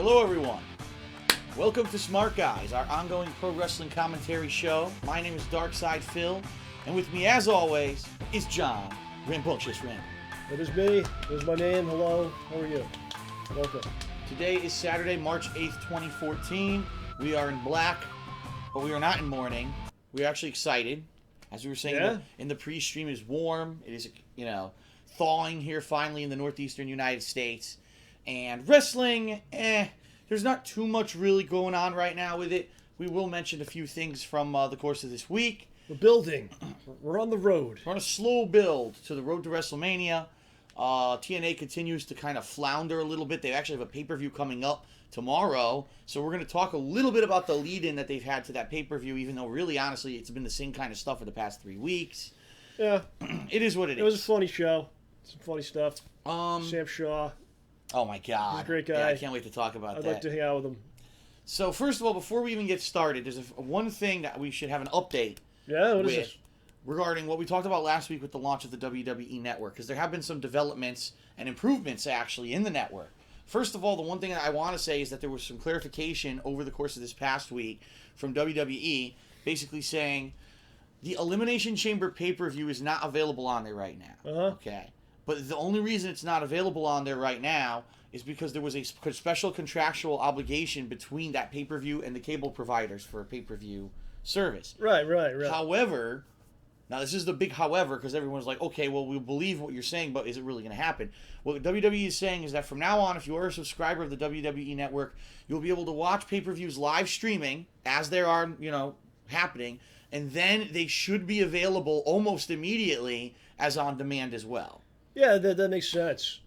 Hello, everyone. Welcome to Smark Guys, our ongoing pro wrestling commentary show. My name is Darkside Phil, and with me, as always, is John Rambunctious Ram. That is me. There's my name. Hello. How are you? Welcome. Today is Saturday, March 8th, 2014. We are in black, but we are not in mourning. We are actually excited. As we were saying in the pre-stream, it is warm. It is, thawing here finally in the northeastern United States. And wrestling, there's not too much really going on right now with it. We will mention a few things from the course of this week. We're building. We're on the road. We're on a slow build to the road to WrestleMania. TNA continues to kind of flounder a little bit. They actually have a pay-per-view coming up tomorrow. So we're going to talk a little bit about the lead-in that they've had to that pay-per-view, even though really, honestly, it's been the same kind of stuff for the past 3 weeks. Yeah. It is what it is. It was a funny show. Some funny stuff. Sam Shaw. Oh, my God. He's a great guy. Yeah, I can't wait to talk about that. I'd like to hang out with him. So, first of all, before we even get started, there's one thing that we should have an update what is this? Regarding what we talked about last week with the launch of the WWE Network, because there have been some developments and improvements, actually, in the network. First of all, the one thing that I want to say is that there was some clarification over the course of this past week from WWE, basically saying the Elimination Chamber pay-per-view is not available on there right now. Okay. But the only reason it's not available on there right now is because there was a special contractual obligation between that pay-per-view and the cable providers for a pay-per-view service. Right. However, now this is the big however, because everyone's like, okay, well, we believe what you're saying, but is it really going to happen? What WWE is saying is that from now on, if you are a subscriber of the WWE Network, you'll be able to watch pay-per-views live streaming as they are, happening, and then they should be available almost immediately as on demand as well. Yeah, that makes sense.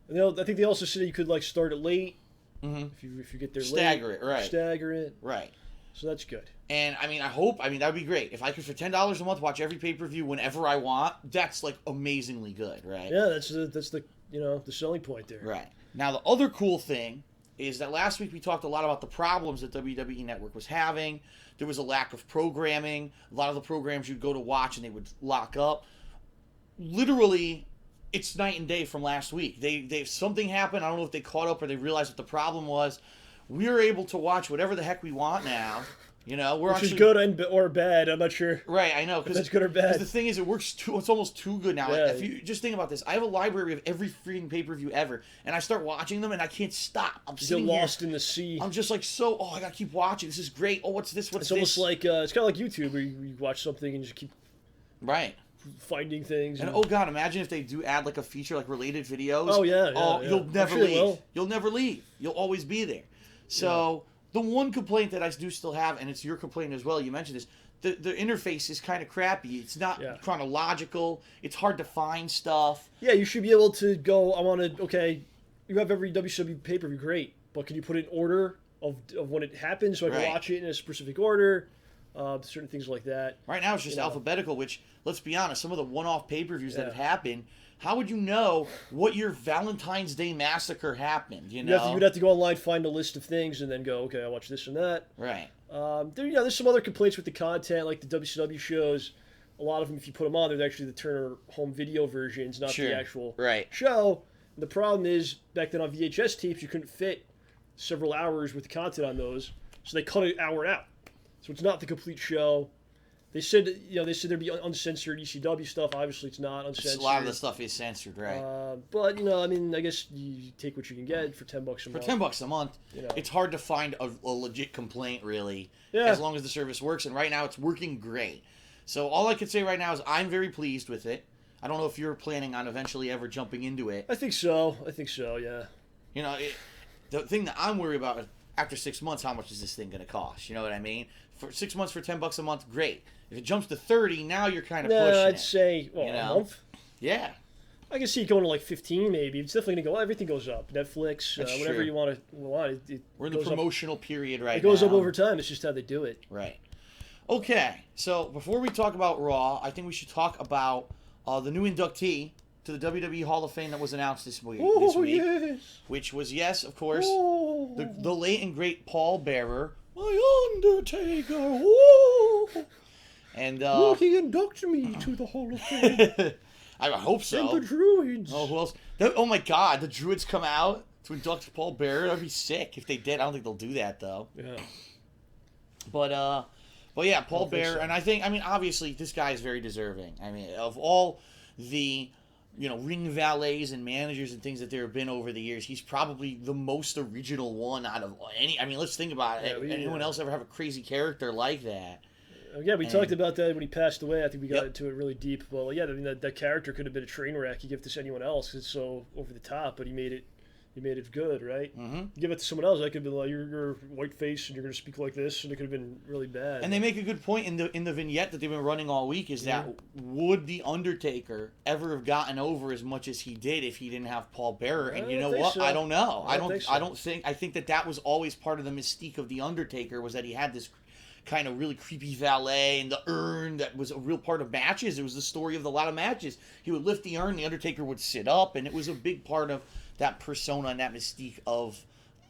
And I think they also said you could start it late. Mm-hmm. If you get there Stagger late. it, right. Stagger it. Right. So that's good. And, that would be great. If I could, for $10 a month, watch every pay-per-view whenever I want, that's, amazingly good, right? Yeah, that's the the selling point there. Right. Now, the other cool thing is that last week we talked a lot about the problems that WWE Network was having. There was a lack of programming. A lot of the programs you'd go to watch and they would lock up. Literally, it's night and day from last week. They something happened. I don't know if they caught up or they realized what the problem was. We're able to watch whatever the heck we want now. Which is good or bad. I'm not sure. Right, I know. If that's good or bad. The thing is, it's almost too good now. Yeah. If you just think about this, I have a library of every freaking pay-per-view ever, and I start watching them, and I can't stop. I'm sitting You're lost in the sea. I'm just I gotta keep watching. This is great. Oh, what's this? What's this? It's almost like, it's kind of like YouTube, where you watch something and just keep finding things. And oh God, imagine if they do add a feature related videos. Oh yeah. You'll never leave. Will. You'll never leave. You'll always be there. So the one complaint that I do still have, and it's your complaint as well, you mentioned this, the interface is kind of crappy. It's not chronological. It's hard to find stuff. Yeah, you should be able to go, you have every WCW pay-per-view, great, but can you put it in order of when it happens so I can watch it in a specific order? Certain things like that. Right now it's just alphabetical, which, let's be honest, some of the one-off pay-per-views that have happened, how would you know what your Valentine's Day massacre happened, You'd have to go online, find a list of things, and then go, okay, I'll watch this and that. Right. There's some other complaints with the content, like the WCW shows. A lot of them, if you put them on, they're actually the Turner home video versions, not the actual show. And the problem is, back then on VHS tapes, you couldn't fit several hours with the content on those, so they cut an hour out. So it's not the complete show. They said there'd be uncensored ECW stuff. Obviously, it's not uncensored. A lot of the stuff is censored, right? But I guess you take what you can get for $10 a month. For $10 a month, it's hard to find a legit complaint, really. Yeah. As long as the service works, and right now it's working great. So all I can say right now is I'm very pleased with it. I don't know if you're planning on eventually ever jumping into it. I think so. Yeah. The thing that I'm worried about is after 6 months, how much is this thing going to cost? You know what I mean? For 6 months for $10 a month, great. If it jumps to 30, now you're kind of pushing I'd say a month. Yeah. I can see it going to 15 maybe. It's definitely going to go. Everything goes up. Netflix, whatever you want to. We're in the promotional period right now. It goes up over time. It's just how they do it. Right. Okay. So before we talk about Raw, I think we should talk about the new inductee to the WWE Hall of Fame that was announced this week. Yes. Which was, of course, the late and great Paul Bearer. My Undertaker. Whoa. And will he induct me to the Hall of Fame? I hope so. And the Druids. Oh, who else? Oh my God, the Druids come out to induct Paul Bearer. That'd be sick if they did. I don't think they'll do that though. Yeah. But yeah, Paul Bearer, so. and I mean, obviously this guy is very deserving. I mean, of all the ring valets and managers and things that there have been over the years, he's probably the most original one out of any. I mean, let's think about it. Anyone else ever have a crazy character like that? Yeah, we talked about that when he passed away. I think we got into it really deep. Well, yeah, I mean that character could have been a train wreck. You give it to anyone else because it's so over the top, but he made it good, right? Mm-hmm. You give it to someone else, that could be like you're white face and you're going to speak like this, and it could have been really bad. And they make a good point in the vignette that they've been running all week is that would the Undertaker ever have gotten over as much as he did if he didn't have Paul Bearer? And you know what? So. I don't know. I think that was always part of the mystique of the Undertaker was that he had this kind of really creepy valet and the urn that was a real part of matches. It was the story of a lot of matches. He would lift the urn, the Undertaker would sit up, and it was a big part of that persona and that mystique of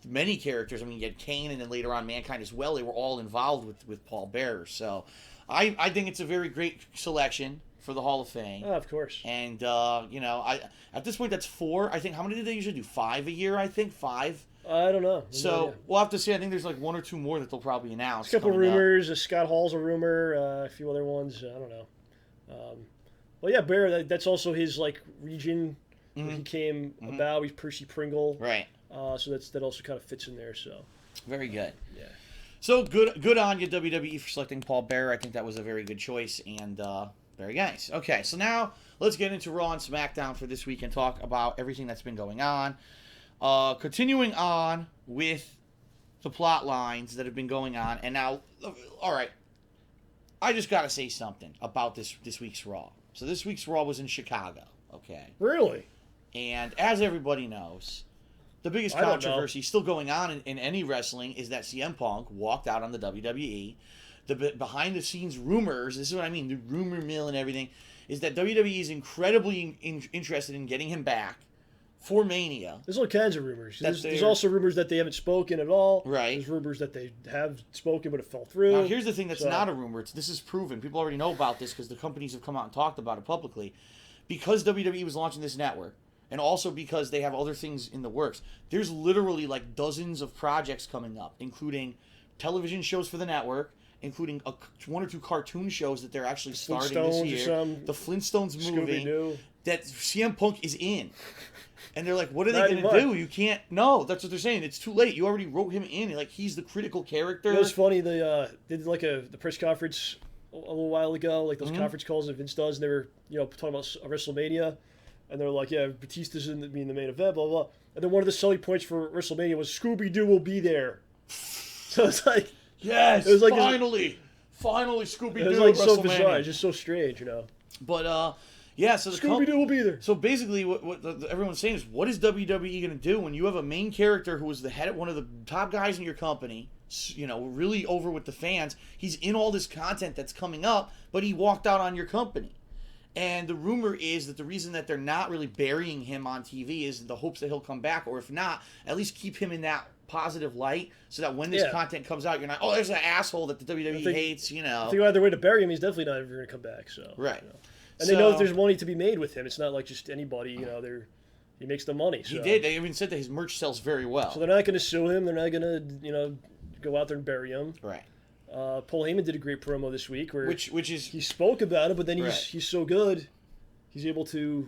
many characters. I mean, you had Kane and then later on Mankind as well. They were all involved with Paul Bearer. So I think it's a very great selection for the Hall of Fame. Oh, of course. And, at this point, that's 4. I think, how many did they usually do? 5 a year, I think? 5? I don't know. So we'll have to see. I think there's like 1 or 2 more that they'll probably announce. A couple rumors. Scott Hall's a rumor. A few other ones. I don't know. Well, yeah, Bear. That's also his like region where he came about. He's Percy Pringle. Right. So that also kind of fits in there. So very good. Yeah. So good on you, WWE, for selecting Paul Bearer. I think that was a very good choice, and very nice. Okay, so now let's get into Raw and SmackDown for this week and talk about everything that's been going on. Continuing on with the plot lines that have been going on, and now, all right, I just got to say something about this week's Raw. So this week's Raw was in Chicago, okay? Really? And as everybody knows, the biggest controversy still going on in any wrestling is that CM Punk walked out on the WWE. The behind-the-scenes rumors, this is what I mean, the rumor mill and everything, is that WWE is incredibly interested in getting him back for Mania. There's all kinds of rumors. There's also rumors that they haven't spoken at all. Right. There's rumors that they have spoken, but it fell through. Now, here's the thing that's not a rumor. This is proven. People already know about this because the companies have come out and talked about it publicly. Because WWE was launching this network, and also because they have other things in the works, there's literally like dozens of projects coming up, including television shows for the network, including 1 or 2 cartoon shows that they're actually starting this year. The Flintstones movie that CM Punk is in. And they're like, what are they going to do? You can't... No, that's what they're saying. It's too late. You already wrote him in. Like, he's the critical character. It was funny. They did like the press conference a little while ago, like those conference calls that Vince does, and they were talking about WrestleMania, and they're like, yeah, Batista's in the main event, blah, blah, blah. And then one of the selling points for WrestleMania was Scooby-Doo will be there. So it's like... Yes, it was like finally Scooby-Doo. It was like so bizarre. It's just so strange, But, yeah, so Scooby-Doo will be there. So basically, what everyone's saying is, what is WWE going to do when you have a main character who was the head, one of the top guys in your company, really over with the fans? He's in all this content that's coming up, but he walked out on your company. And the rumor is that the reason that they're not really burying him on TV is the hopes that he'll come back, or if not, at least keep him in that positive light so that when this content comes out, you're not, there's an asshole that the WWE hates, I think either way to bury him, he's definitely not ever going to come back. So right. And they know that there's money to be made with him. It's not like just anybody, he makes the money. So. He did. They even said that his merch sells very well. So they're not going to sue him. They're not going to, go out there and bury him. Right. Paul Heyman did a great promo this week where which is he spoke about it, but then he's so good, he's able to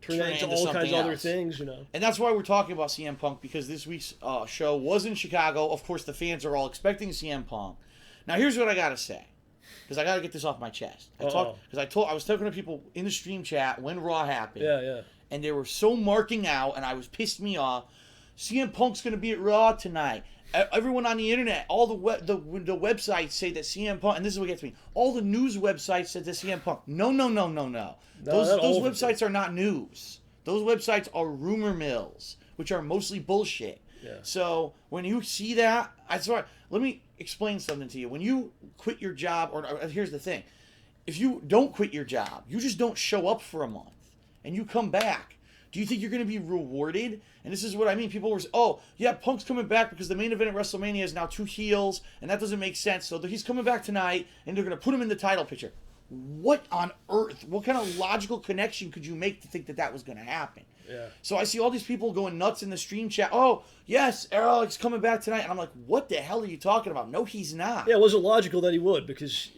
turn that into all kinds of other things, And that's why we're talking about CM Punk, because this week's show was in Chicago. Of course, the fans are all expecting CM Punk. Now, here's what I got to say. Because I got to get this off my chest. I was talking to people in the stream chat when Raw happened. Yeah. And they were so marking out, and I was pissed me off. CM Punk's going to be at Raw tonight. Everyone on the internet, all the websites say that CM Punk, and this is what gets me. All the news websites said that CM Punk. No. Those websites are not news. Those websites are rumor mills, which are mostly bullshit. Yeah. So when you see that, let me explain something to you. When you quit your job, or here's the thing. If you don't quit your job, you just don't show up for a month, and you come back. Do you think you're going to be rewarded? And this is what I mean. People were, Punk's coming back because the main event at WrestleMania is now 2 heels, and that doesn't make sense. So he's coming back tonight, and they're going to put him in the title picture. What on earth? What kind of logical connection could you make to think that was going to happen? Yeah. So I see all these people going nuts in the stream chat. Oh, yes, Eric's coming back tonight. And I'm like, what the hell are you talking about? No, he's not. Yeah, it wasn't logical that he would because,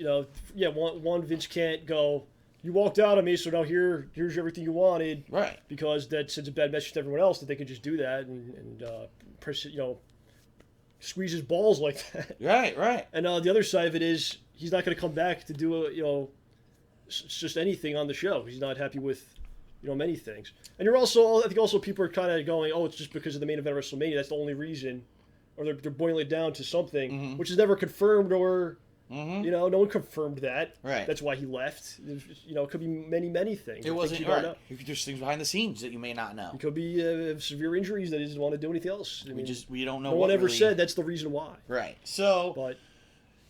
one Vince can't go, you walked out on me, so now here's everything you wanted. Right. Because that sends a bad message to everyone else that they could just do that and squeeze his balls like that. Right. And the other side of it is he's not going to come back to do just anything on the show. He's not happy with many things. And I think also people are kind of going, oh, it's just because of the main event of WrestleMania. That's the only reason, or they're boiling it down to something which is never confirmed or. No one confirmed that. Right. That's why he left. It could be many things. It wasn't right. There's things behind the scenes that you may not know. It could be severe injuries that he doesn't want to do anything else. We don't know. No one ever said that's the reason why. Right. So,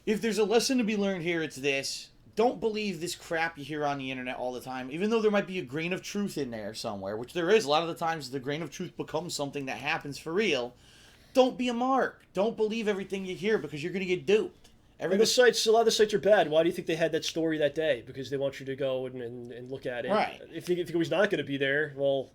if there's a lesson to be learned here, it's this: don't believe this crap you hear on the internet all the time. Even though there might be a grain of truth in there somewhere, which there is. A lot of the times, the grain of truth becomes something that happens for real. Don't be a mark. Don't believe everything you hear because you're going to get duped. A lot of the sites are bad. Why do you think they had that story that day? Because they want you to go and look at it. Right. If he was not going to be there, well,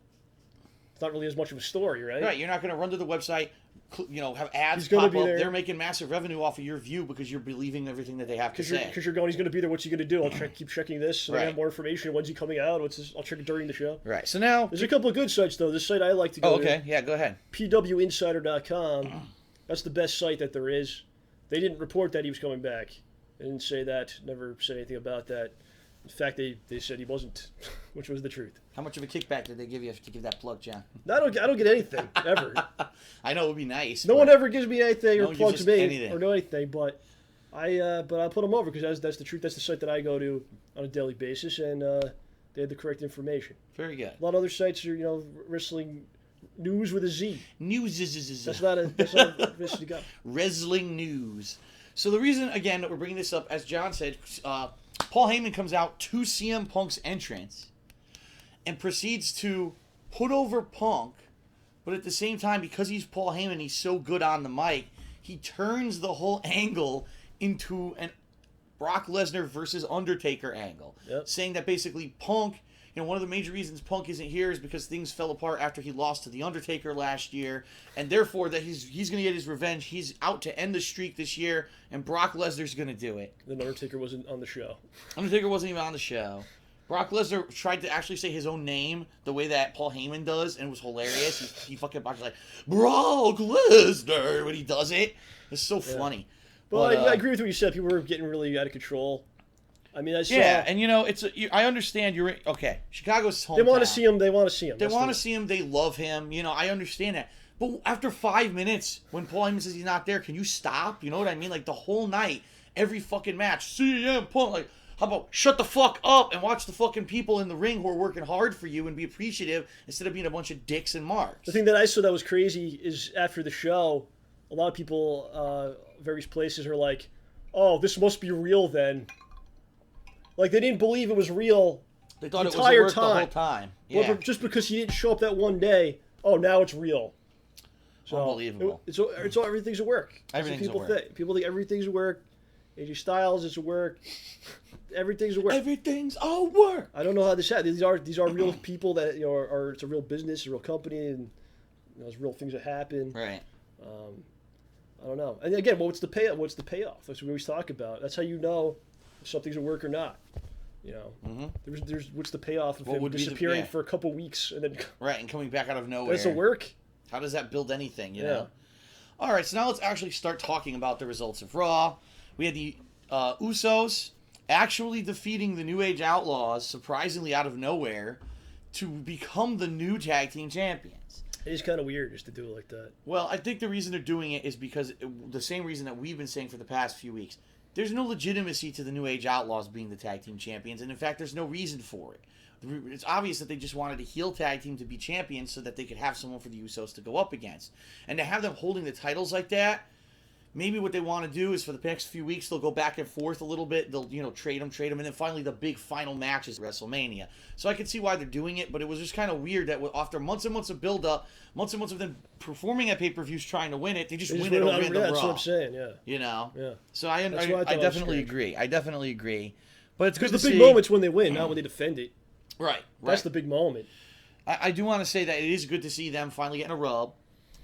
it's not really as much of a story, right? Right. You're not going to run to the website, have ads pop up. They're making massive revenue off of your view because you're believing everything that they have to say. Because you're going, he's going to be there. What's he going to do? I'll keep checking this. So I have more information. When's he coming out? I'll check it during the show. Right. So now there's a couple of good sites though. This site I like to go. Oh, okay. Yeah. Go ahead. PWinsider.com. That's the best site that there is. They didn't report that he was coming back. They didn't say that, never said anything about that. In fact, they said he wasn't, which was the truth. How much of a kickback did they give you to give that plug, John? I don't get anything, ever. I know it would be nice. No one ever gives me anything or plugs me or know anything, but I put them over because that's the truth. That's the site that I go to on a daily basis, and they had the correct information. Very good. A lot of other sites are, wrestling news with a Z. News. That's not a place to go. Wrestling news. So the reason, again, that we're bringing this up, as John said, Paul Heyman comes out to CM Punk's entrance and proceeds to put over Punk, but at the same time, because he's Paul Heyman, he's so good on the mic, he turns the whole angle into an Brock Lesnar versus Undertaker angle, saying that basically Punk, one of the major reasons Punk isn't here is because things fell apart after he lost to The Undertaker last year, and therefore that he's going to get his revenge. He's out to end the streak this year, and Brock Lesnar's going to do it. The Undertaker wasn't on the show. Undertaker wasn't even on the show. Brock Lesnar tried to actually say his own name the way that Paul Heyman does, and it was hilarious. He fucking Brock's like, Brock Lesnar, when he does it. It's so funny. But I agree with what you said. People were getting really out of control. I mean, and I understand you're okay. Chicago's hometown. They want to see him. They want to see him. They want to see him. They love him. I understand that. But after 5 minutes, when Paul Heyman says he's not there, can you stop? You know what I mean? Like the whole night, every fucking match, CM Punk. Like, how about shut the fuck up and watch the fucking people in the ring who are working hard for you and be appreciative instead of being a bunch of dicks and marks. The thing that I saw that was crazy is after the show, a lot of people, various places are like, "Oh, this must be real then." Like, they didn't believe it was real. They thought it was a work the whole time. Yeah. Well, just because he didn't show up that one day, now it's real. So unbelievable. Everything's a work. Everything's a work. People think everything's a work. AJ Styles, it's a work. Everything's a work. Everything's a work. I don't know how this happened. These are real people that are it's a real business, a real company, and there's real things that happen. Right. I don't know. And again, what's the payoff? That's what we always talk about. That's how you know if something's a work or not. There's what's the payoff of him disappearing for a couple weeks and then and coming back out of nowhere? That's a work. How does that build anything? You know. All right, so now let's actually start talking about the results of Raw. We had the Usos actually defeating the New Age Outlaws, surprisingly out of nowhere, to become the new tag team champions. It is kind of weird just to do it like that. Well, I think the reason they're doing it is because the same reason that we've been saying for the past few weeks. There's no legitimacy to the New Age Outlaws being the tag team champions, and in fact, there's no reason for it. It's obvious that they just wanted a heel tag team to be champions so that they could have someone for the Usos to go up against. And to have them holding the titles like that, maybe what they want to do is for the next few weeks, they'll go back and forth a little bit. They'll, trade them, and then finally the big final match is WrestleMania. So I can see why they're doing it, but it was just kind of weird that after months and months of build-up, months and months of them performing at pay-per-views trying to win it, they just win it over in the Raw. That's what I'm saying, yeah. Yeah. So I definitely agree. I definitely agree. But it's good to see. Because the big moment's when they win, not when they defend it. Right. That's the big moment. I do want to say that it is good to see them finally getting a rub.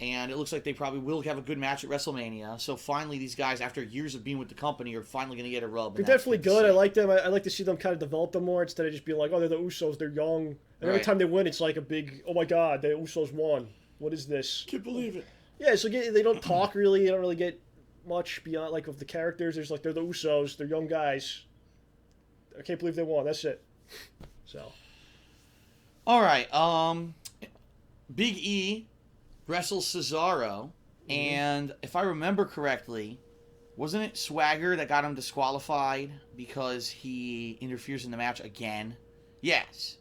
And it looks like they probably will have a good match at WrestleMania. So finally, these guys, after years of being with the company, are finally going to get a rub. They're definitely good. I like them. I like to see them kind of develop them more instead of just being like, oh, they're the Usos, they're young. And every time they win, it's like a big, oh my God, the Usos won. What is this? Can't believe it. Yeah, so they don't talk really. They don't really get much beyond, like, of the characters. There's like, they're the Usos, they're young guys. I can't believe they won. That's it. So. All right. Big E wrestles Cesaro, and if I remember correctly, wasn't it Swagger that got him disqualified because he interferes in the match again? Yes.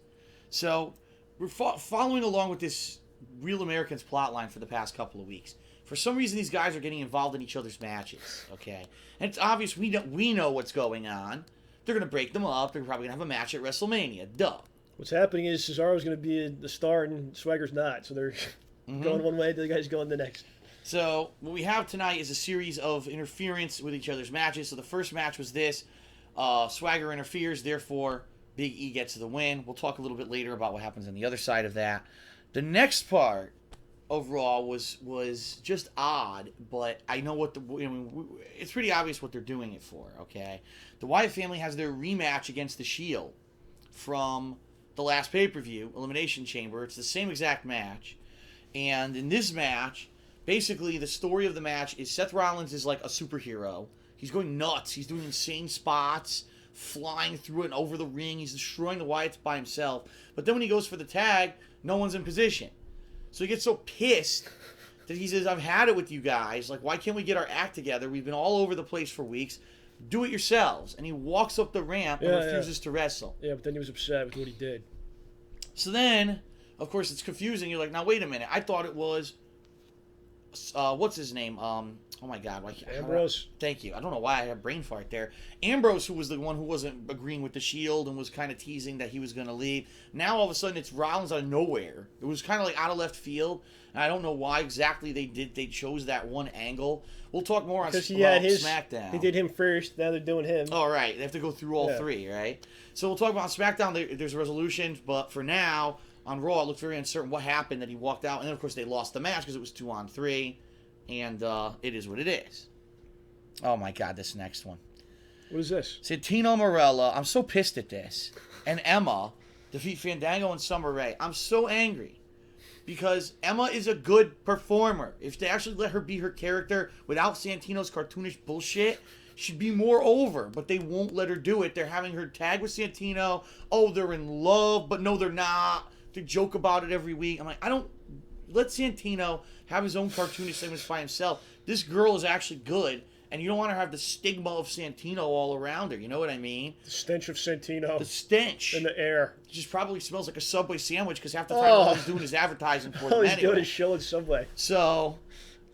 So we're following along with this Real Americans plotline for the past couple of weeks. For some reason, these guys are getting involved in each other's matches, okay? And it's obvious we know what's going on. They're going to break them up. They're probably going to have a match at WrestleMania. Duh. What's happening is Cesaro's going to be the star and Swagger's not, so they're... going one way, the guy's going the next. So what we have tonight is a series of interference with each other's matches. So the first match was this. Swagger interferes, therefore Big E gets the win. We'll talk a little bit later about what happens on the other side of that. The next part overall was just odd, but I know what it's pretty obvious what they're doing it for, okay? The Wyatt family has their rematch against the Shield from the last pay-per-view, Elimination Chamber. It's the same exact match. And in this match, basically the story of the match is Seth Rollins is like a superhero. He's going nuts. He's doing insane spots, flying through and over the ring. He's destroying the Wyatts by himself. But then when he goes for the tag, no one's in position. So he gets so pissed that he says, I've had it with you guys. Like, why can't we get our act together? We've been all over the place for weeks. Do it yourselves. And he walks up the ramp and refuses to wrestle. Yeah, but then he was upset with what he did. So then... Of course, it's confusing. You're like, now wait a minute. I thought it was, what's his name? Oh my God, Ambrose. Thank you. I don't know why I had a brain fart there. Ambrose, who was the one who wasn't agreeing with the Shield and was kind of teasing that he was going to leave. Now all of a sudden it's Rollins out of nowhere. It was kind of like out of left field, and I don't know why exactly they chose that one angle. We'll talk more on SmackDown. They did him first. Now they're doing him. Oh right, they have to go through all three, right? So we'll talk about SmackDown. There's a resolution, but for now. On Raw, it looked very uncertain what happened that he walked out. And then, of course, they lost the match because it was 2-on-3. And it is what it is. Oh, my God, this next one. What is this? Santino Marella. I'm so pissed at this. And Emma defeat Fandango and Summer Rae. I'm so angry. Because Emma is a good performer. If they actually let her be her character without Santino's cartoonish bullshit, she'd be more over. But they won't let her do it. They're having her tag with Santino. Oh, they're in love. But no, they're not. They joke about it every week. I'm like, let Santino have his own cartoonish segments by himself. This girl is actually good, and you don't want to have the stigma of Santino all around her. You know what I mean? The stench of Santino. The stench. In the air. It just probably smells like a Subway sandwich because half the time all he's doing is advertising for them All he's anyway. doing is showing Subway. So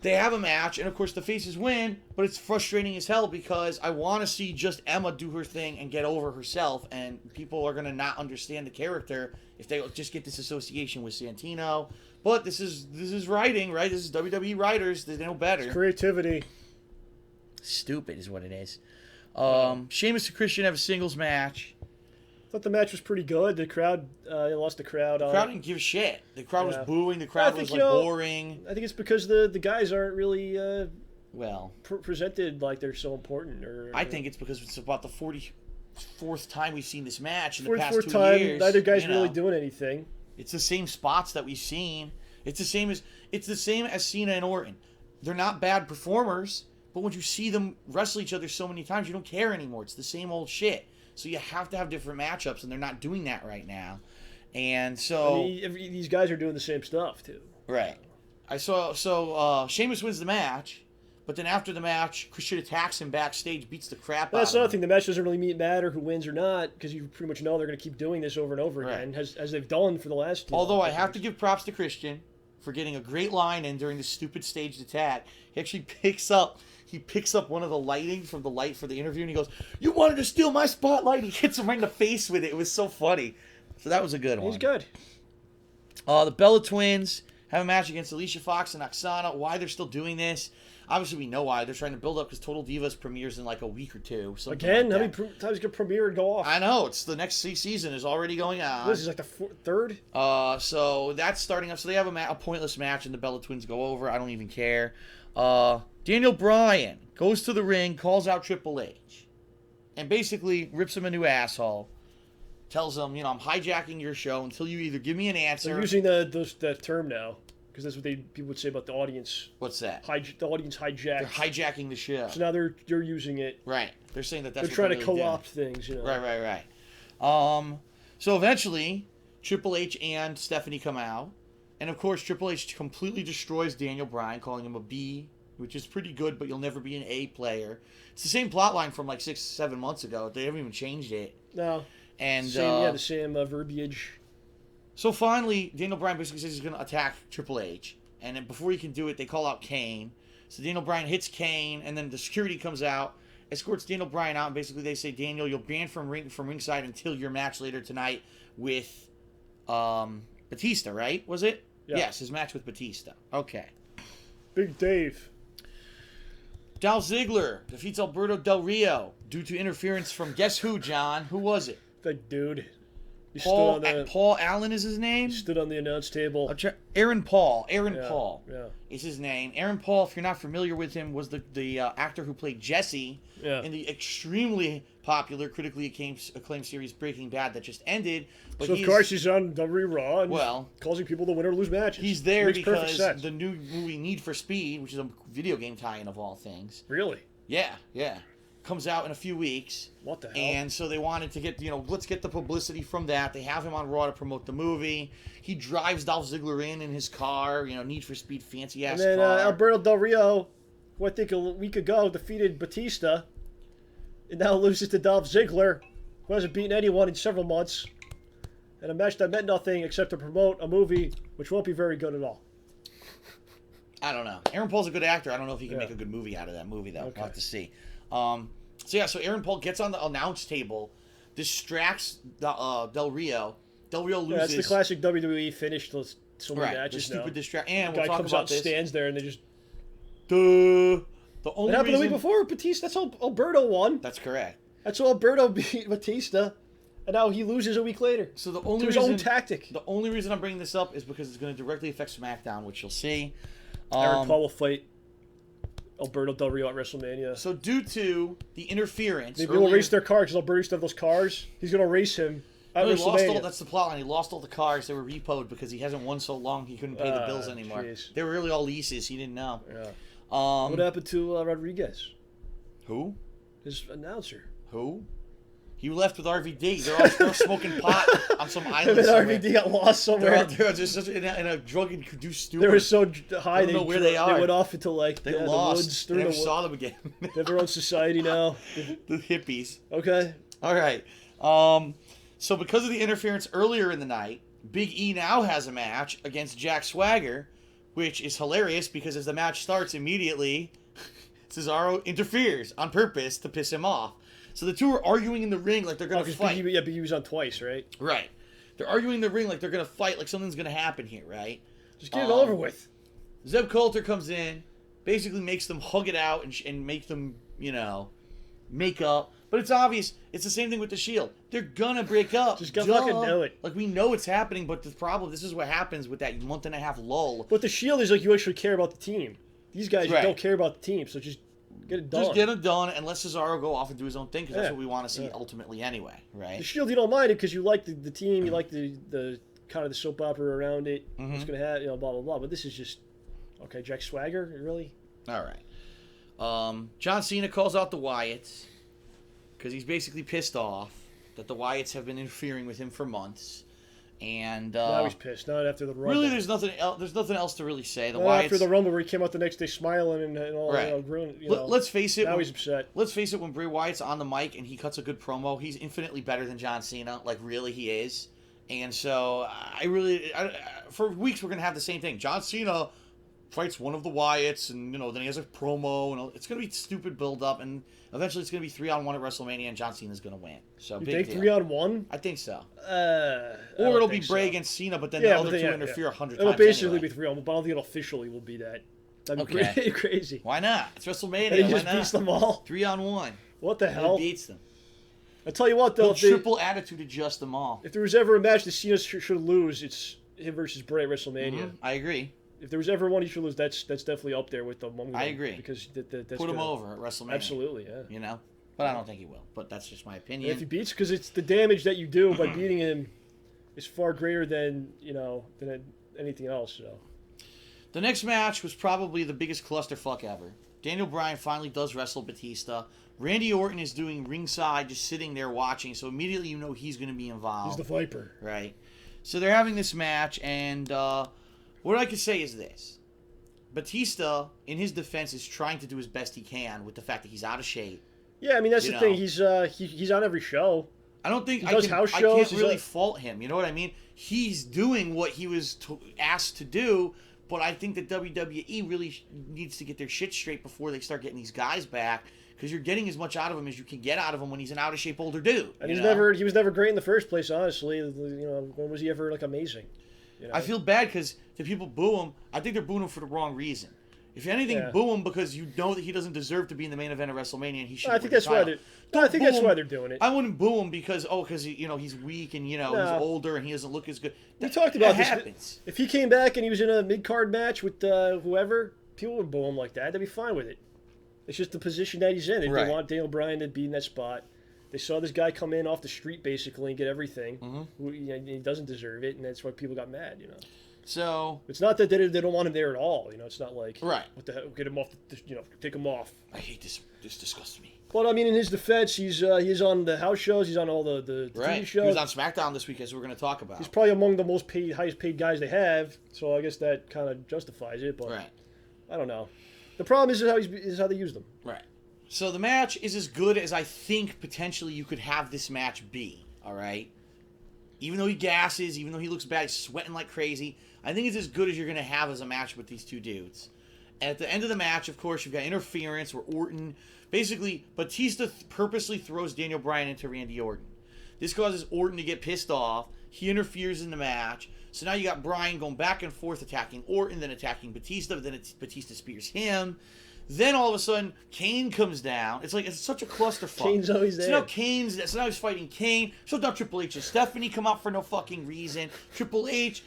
they have a match, and of course the faces win, but it's frustrating as hell because I want to see just Emma do her thing and get over herself, and people are going to not understand the character if they just get this association with Santino. But this is writing, right? This is WWE writers. They know better. It's creativity. Stupid is what it is. Sheamus and Christian have a singles match. I thought the match was pretty good. The crowd, they lost the crowd. The crowd didn't give a shit. The crowd was booing. The crowd was boring. I think it's because the guys aren't really presented like they're so important. I think it's because it's about the 44th time we've seen this match in the past 2 years. Neither guy's really doing anything. It's the same spots that we've seen. It's the same as Cena and Orton. They're not bad performers, but when you see them wrestle each other so many times, you don't care anymore. It's the same old shit. So you have to have different matchups, and they're not doing that right now. And so these guys are doing the same stuff too. Right. Sheamus wins the match, but then after the match, Christian attacks him backstage, beats the crap out of him. That's another thing. The match doesn't really matter who wins or not because you pretty much know they're going to keep doing this over and over again, as they've done for the last. Although I have to give props to Christian for getting a great line in during the stupid staged attack. He actually picks up one of the lighting from the light for the interview, and he goes, "You wanted to steal my spotlight!" He hits him right in the face with it. It was so funny. So that was a good one. He's good. The Bella Twins have a match against Alicia Fox and Oksana. Why they're still doing this? Obviously, we know why. They're trying to build up because Total Divas premieres in like a week or two. Again? Like how many times can premiere and go off? I know. It's the next season is already going on. This is like the third? So that's starting up. So they have a pointless match and the Bella Twins go over. I don't even care. Daniel Bryan goes to the ring, calls out Triple H, and basically rips him a new asshole. Tells him, I'm hijacking your show until you either give me an answer. They're using that term now. Because that's what people would say about the audience. What's that? The audience hijacked. They're hijacking the show. So now they're using it. Right. They're saying that's they're what trying to really co-opt things, Right. So eventually, Triple H and Stephanie come out. And of course, Triple H completely destroys Daniel Bryan, calling him a B, which is pretty good, but you'll never be an A player. It's the same plot line from like 6-7 months ago. They haven't even changed it. No. And the same verbiage. So finally, Daniel Bryan basically says he's going to attack Triple H. And then before he can do it, they call out Kane. So Daniel Bryan hits Kane, and then the security comes out, escorts Daniel Bryan out, and basically they say, Daniel, you're banned from ringside until your match later tonight with Batista, right? Was it? Yeah. Yes, his match with Batista. Okay. Big Dave. Dolph Ziggler defeats Alberto Del Rio due to interference from guess who, John? Who was it? That dude. Paul Allen is his name? He stood on the announce table. Aaron Paul. Paul Is his name. Aaron Paul, if you're not familiar with him, was the actor who played Jesse in the extremely popular, critically acclaimed series Breaking Bad that just ended. But so, of course, he's on WWE Raw and causing people to win or lose matches. He's there because the new movie Need for Speed, which is a video game tie-in of all things. Really? Yeah. Comes out in a few weeks. What the hell? And so they wanted to get, let's get the publicity from that. They have him on Raw to promote the movie. He drives Dolph Ziggler in his car, Need for Speed fancy-ass car. And then Alberto Del Rio, who I think a week ago defeated Batista, and now loses to Dolph Ziggler, who hasn't beaten anyone in several months, and a match that meant nothing except to promote a movie which won't be very good at all. I don't know. Aaron Paul's a good actor. I don't know if he can make a good movie out of that movie, though. Okay. We'll have to see. So Aaron Paul gets on the announce table, distracts Del Rio. Del Rio loses. That's the classic WWE finish. So many matches the stupid now. And the we'll guy talk comes about out, this. Stands there, and they just. The only it happened reason... the week before. Batista. That's how Alberto won. That's correct. That's how Alberto beat Batista, and now he loses a week later. So the only his own tactic. The only reason I'm bringing this up is because it's going to directly affect SmackDown, which you'll see. Aaron Paul will fight Alberto Del Rio at WrestleMania. So due to the interference... Maybe he'll race their car because Alberto used to have those cars. He's going to race him at WrestleMania. That's the plot line. He lost all the cars. They were repoed because he hasn't won so long he couldn't pay the bills anymore. Geez. They were really all leases. He didn't know. Yeah. What happened to Rodriguez? Who? His announcer. Who? He left with RVD. They're all smoking pot on some island and somewhere. RVD got lost somewhere. They're just in a drug-induced stupor. They were so high. They don't know where they are. They went off into lost. the woods. They never saw them again. They have their own society now. The hippies. Okay. All right. So because of the interference earlier in the night, Big E now has a match against Jack Swagger, which is hilarious because as the match starts immediately, Cesaro interferes on purpose to piss him off. So the two are arguing in the ring like they're going to fight. Big E was on twice, right? Right. They're arguing in the ring like they're going to fight, like something's going to happen here, right? Just get it over with. Zeb Coulter comes in, basically makes them hug it out and make them, make up. But it's obvious. It's the same thing with the Shield. They're going to break up. Just go fucking do it. Like, we know it's happening, but the problem, this is what happens with that month-and-a-half lull. But the Shield is like you actually care about the team. These guys don't care about the team, so just get it done. Just get it done and let Cesaro go off and do his own thing because that's what we want to see ultimately anyway, right? The Shield, you don't mind it because you like the team, you like the kind of the soap opera around it. It's going to have, blah, blah, blah. But this is just, okay, Jack Swagger, really? All right. John Cena calls out the Wyatts because he's basically pissed off that the Wyatts have been interfering with him for months. And now he's pissed. Not after the Rumble. Really, there's nothing else to really say. Wyatts, after the Rumble, where he came out the next day smiling and all, Let's face it. Now he's upset. Let's face it. When Bray Wyatt's on the mic and he cuts a good promo, he's infinitely better than John Cena. Like, really, he is. And so, for weeks we're gonna have the same thing. John Cena fights one of the Wyatts, and then he has a promo, and it's gonna be stupid build up, and eventually it's gonna be 3-on-1 at WrestleMania, and John Cena's gonna win. So you big think deal. 3-on-1? I think so. Or it'll be Bray against Cena, but then the other two interfere 100 times. It'll basically be 3-on-1, but I don't think it officially will be that. That'd be pretty crazy. Why not? It's WrestleMania. And he just beats them all. 3-on-1. What the hell? He beats them. I'll tell you what, though. Triple attitude adjust them all. If there was ever a match that Cena should lose, it's him versus Bray at WrestleMania. Mm-hmm. I agree. If there was ever one he should lose, that's definitely up there with them. I agree. Because that's put him over at WrestleMania. Absolutely, yeah. But I don't think he will. But that's just my opinion. And if he beats, because it's the damage that you do by beating him is far greater than than anything else. So. The next match was probably the biggest clusterfuck ever. Daniel Bryan finally does wrestle Batista. Randy Orton is doing ringside, just sitting there watching, so immediately you know he's going to be involved. He's the Viper. Right. So they're having this match, and what I can say is this. Batista, in his defense, is trying to do his best he can with the fact that he's out of shape. Yeah, I mean, that's the thing. He's on every show. I don't think I can't really fault him. You know what I mean? He's doing what he was asked to do, but I think that WWE really needs to get their shit straight before they start getting these guys back, because you're getting as much out of him as you can get out of him when he's an out of shape older dude. And he was never great in the first place. Honestly, when was he ever amazing? I feel bad because the people boo him. I think they're booing him for the wrong reason. If anything, boo him because you know that he doesn't deserve to be in the main event of WrestleMania, and he should. I think that's why they're doing it. I wouldn't boo him because he's weak and he's older and he doesn't look as good. We talked about this. Happens. If he came back and he was in a mid-card match with whoever, people would boo him like that. They'd be fine with it. It's just the position that he's in. They want Daniel Bryan to be in that spot. They saw this guy come in off the street basically and get everything. Mm-hmm. He doesn't deserve it, and that's why people got mad. So it's not that they don't want him there at all. It's not like what the hell, get him off. Take him off. I hate this. This disgusts me. But I mean, in his defense, he's on the house shows. He's on all the TV shows. He was on SmackDown this week, as we're going to talk about. He's probably among the highest paid guys they have. So I guess that kind of justifies it. But I don't know. The problem is how they use them. Right. So the match is as good as I think potentially you could have this match be. All right. Even though he gasses, even though he looks bad, he's sweating like crazy, I think it's as good as you're going to have as a match with these two dudes. And at the end of the match, of course, you've got interference where Orton, basically, Batista purposely throws Daniel Bryan into Randy Orton. This causes Orton to get pissed off. He interferes in the match. So now you got Bryan going back and forth, attacking Orton, then attacking Batista, then Batista spears him. Then all of a sudden, Kane comes down. It's such a clusterfuck. Kane's always there. So now he's fighting Kane. So now Triple H and Stephanie come out for no fucking reason. Triple H,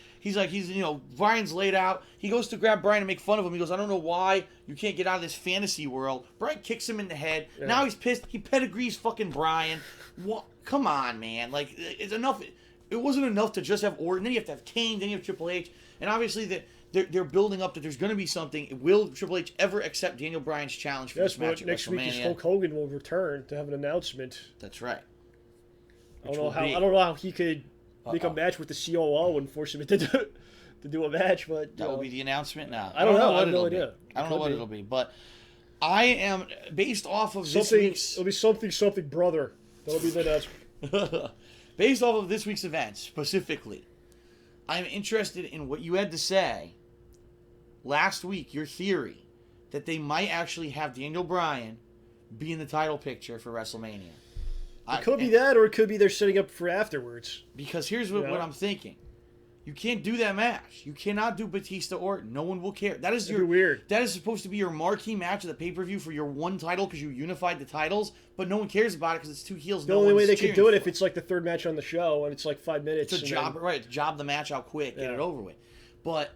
Bryan's laid out. He goes to grab Bryan and make fun of him. He goes, I don't know why you can't get out of this fantasy world. Bryan kicks him in the head. Yeah. Now he's pissed. He pedigrees fucking Bryan. What? Come on, man. It's enough. It wasn't enough to just have Orton. Then you have to have Kane. Then you have Triple H. And obviously they're building up that there's going to be something. Will Triple H ever accept Daniel Bryan's challenge for this match at next WrestleMania? Week Hulk Hogan will return to have an announcement. That's right. I don't know how he could make a match with the COO and force him to do a match, but that will be the announcement now. I don't know. I have no idea. I don't know what it'll be, but I am based off of this week's. It'll be something brother. That'll be the announcement. Based off of this week's event specifically, I'm interested in what you had to say last week, your theory that they might actually have Daniel Bryan be in the title picture for WrestleMania. It could be that, or it could be they're setting up for afterwards. Because here's what I'm thinking. You can't do that match. You cannot do Batista Orton. No one will care. That'd be weird. That is supposed to be your marquee match at the pay-per-view for your one title because you unified the titles, but no one cares about it because it's two heels. The only way they could do it if it's like the third match on the show and it's like 5 minutes. It's a job, right? Job the match out quick, get it over with. But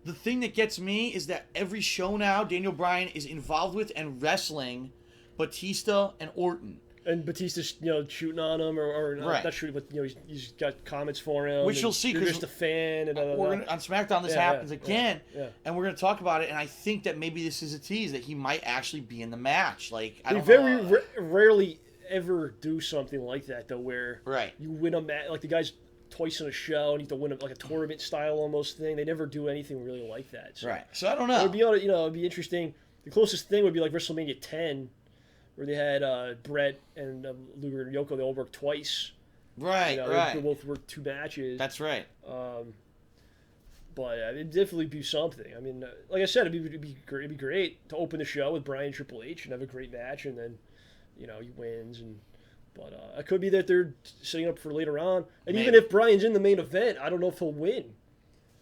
the thing that gets me is that every show now, Daniel Bryan is involved with and wrestling Batista and Orton. And Batista's, shooting on him, or not shooting, but he's got comments for him. Which you'll see because you're just a fan. And on SmackDown, this happens again, and we're gonna talk about it. And I think that maybe this is a tease that he might actually be in the match. They rarely ever do something like that though, where you win a match. Like the guy's twice in a show, and you have to win like a tournament style almost thing. They never do anything really like that. So. Right. So I don't know. It'd be interesting. The closest thing would be like WrestleMania 10. Where they had Brett and Luger and Yoko, they all worked twice. Right, They both worked 2 matches. That's right. But it'd definitely be something. I mean, like I said, it'd be great to open the show with Bryan and Triple H and have a great match, and then, he wins. But it could be that they're setting up for later on. And even if Bryan's in the main event, I don't know if he'll win.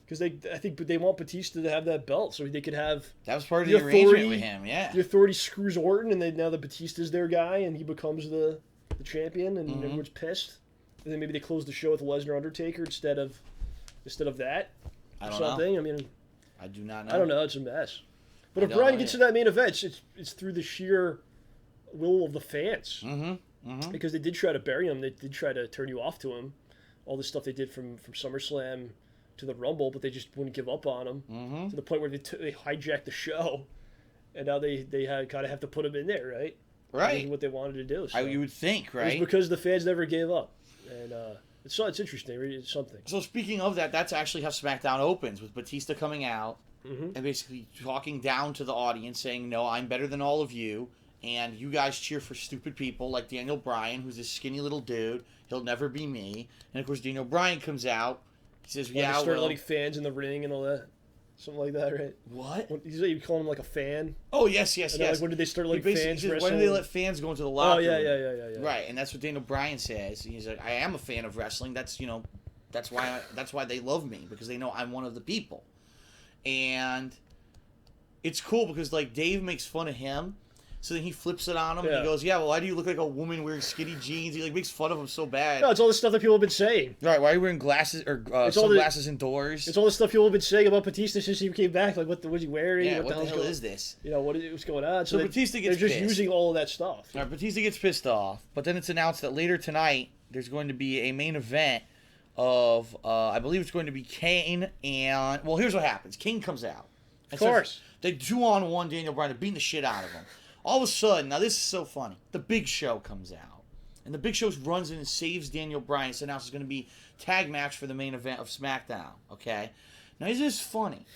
Because I think they want Batista to have that belt, so they could have... That was part of the arrangement with him, yeah. The Authority screws Orton, and now the Batista's their guy, and he becomes the champion, and everyone's pissed. And then maybe they close the show with Lesnar Undertaker instead of that. I don't something. know. I mean, I do not know. I don't know. It's a mess. But if Bryan gets to that main event, it's through the sheer will of the fans. Because they did try to bury him. They did try to turn you off to him. All the stuff they did from SummerSlam to the Rumble, but they just wouldn't give up on him to the point where they hijacked the show, and now they kind of have to put him in there, right? Right. This is what they wanted to do. So. You would think, right? It's because the fans never gave up, and it's interesting. It's something. So speaking of that, that's actually how SmackDown opens, with Batista coming out and basically talking down to the audience, saying, "No, I'm better than all of you, and you guys cheer for stupid people like Daniel Bryan, who's this skinny little dude. He'll never be me." And of course, Daniel Bryan comes out. He says, "Yeah, start letting fans in the ring and all that." Something like that, right? What? You call him like a fan? Oh, yes. Like, when did they start letting fans wrestle? When did they let fans go into the locker room? Yeah. Right, and that's what Daniel Bryan says. He's like, "I am a fan of wrestling. That's why they love me, because they know I'm one of the people." And it's cool because like Dave makes fun of him. So then he flips it on him and he goes, "Yeah, well, why do you look like a woman wearing skinny jeans?" He like makes fun of him so bad. No, it's all the stuff that people have been saying. Right, why are you wearing glasses or sunglasses indoors? It's all the stuff people have been saying about Batista since he came back. Like, what was he wearing? Yeah, what the hell is this? What's going on? So Batista gets They're just pissed. using all of that stuff. All right, Batista gets pissed off, but then it's announced that later tonight there's going to be a main event of, I believe it's going to be Kane and... Well, here's what happens. Kane comes out. Of course. They 2-on-1 Daniel Bryan. They're beating the shit out of him. All of a sudden, now this is so funny, the Big Show comes out. And the Big Show runs in and saves Daniel Bryan. So now it's going to be tag match for the main event of SmackDown, okay? Now, isn't this funny?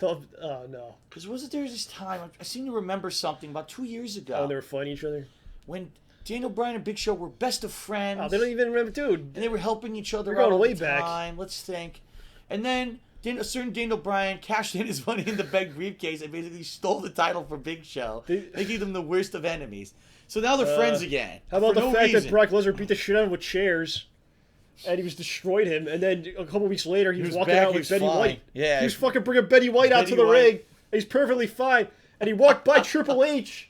Oh, no. Because wasn't there this time, I seem to remember something about 2 years ago. Oh, they were fighting each other? When Daniel Bryan and Big Show were best of friends. Oh, they don't even remember, dude. And they were helping each other out all way the back. time. Let's think. And then... a certain Daniel Bryan cashed in his money in the bank briefcase and basically stole the title from Big Show, making them the worst of enemies. So now they're friends again. How about the fact that Brock Lesnar beat the shit out of him with chairs, and he destroyed him, and then a couple weeks later he was walking out with Betty White. Yeah, he was fucking bringing Betty White out to the ring. And he's perfectly fine, and he walked by Triple H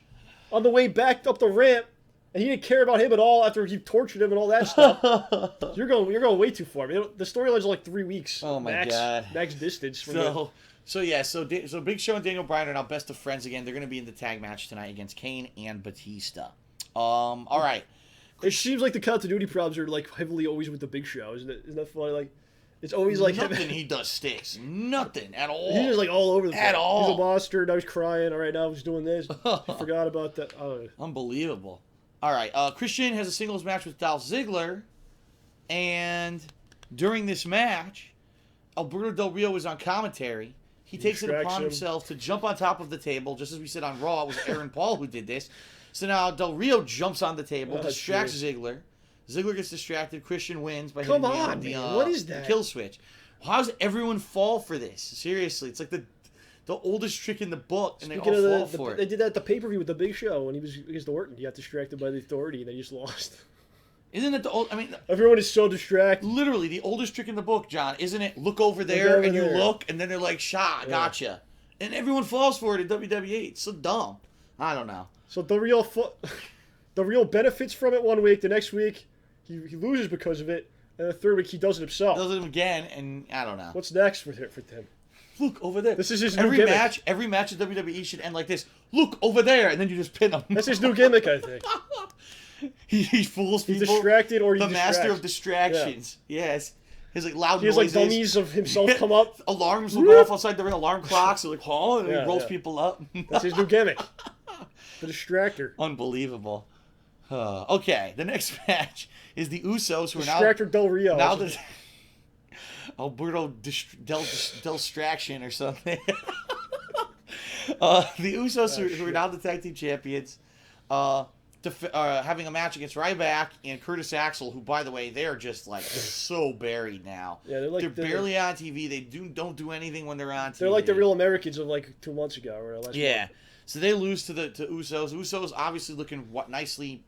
on the way back up the ramp. And he didn't care about him at all after he tortured him and all that stuff. You're going way too far. I mean, the storylines are like 3 weeks. Oh my god, max distance. So Big Show and Daniel Bryan are now best of friends again. They're going to be in the tag match tonight against Kane and Batista. All right. It seems like the continuity problems are like heavily always with the Big Show, isn't it? Isn't that funny? Like, it's always like nothing he does sticks. Nothing at all. He's just like all over the place. At all. He's a monster. Now he's crying. All right, now he's doing this. I forgot about that. Unbelievable. All right, Christian has a singles match with Dolph Ziggler, and during this match, Alberto Del Rio is on commentary. He takes it upon himself to jump on top of the table, just as we said on Raw. It was Aaron Paul who did this. So now Del Rio jumps on the table, distracts Ziggler. Ziggler gets distracted. Christian wins by hitting what is that? The kill switch. How does everyone fall for this? Seriously, it's like the oldest trick in the book, and they all fall for it. They did that at the pay-per-view with the Big Show when he was against Orton. He got distracted by the Authority, and they just lost. Isn't it the old... I mean... Everyone is so distracted. Literally, the oldest trick in the book, John, isn't it? Look over there, and you look, and then they're like, gotcha. And everyone falls for it in WWE. It's so dumb. I don't know. So the real benefits from it one week, the next week, he loses because of it, and the third week he does it himself. Does it again, and I don't know. What's next for him? Look over there. This is his new gimmick. Every match at WWE should end like this. Look over there, and then you just pin him. That's his new gimmick, I think. he fools people. He's distracted, or the master of distractions. Yeah. Yes, his like loud noises. He has like dummies of himself come up. Alarms will go off outside the ring. Alarm clocks. So like, and he rolls people up. That's his new gimmick. The distractor. Unbelievable. Okay, the next match is the Usos, who are now Distractor Del Rio. Now the Alberto Del Distraction or something. The Usos, who are now the tag team champions, having a match against Ryback and Curtis Axel, who, by the way, they're just like so buried now. Yeah, they're barely on TV. They don't do anything when they're on TV. They're like the Real Americans of like 2 months ago or last month. So they lose to Usos. Usos obviously looking nicely.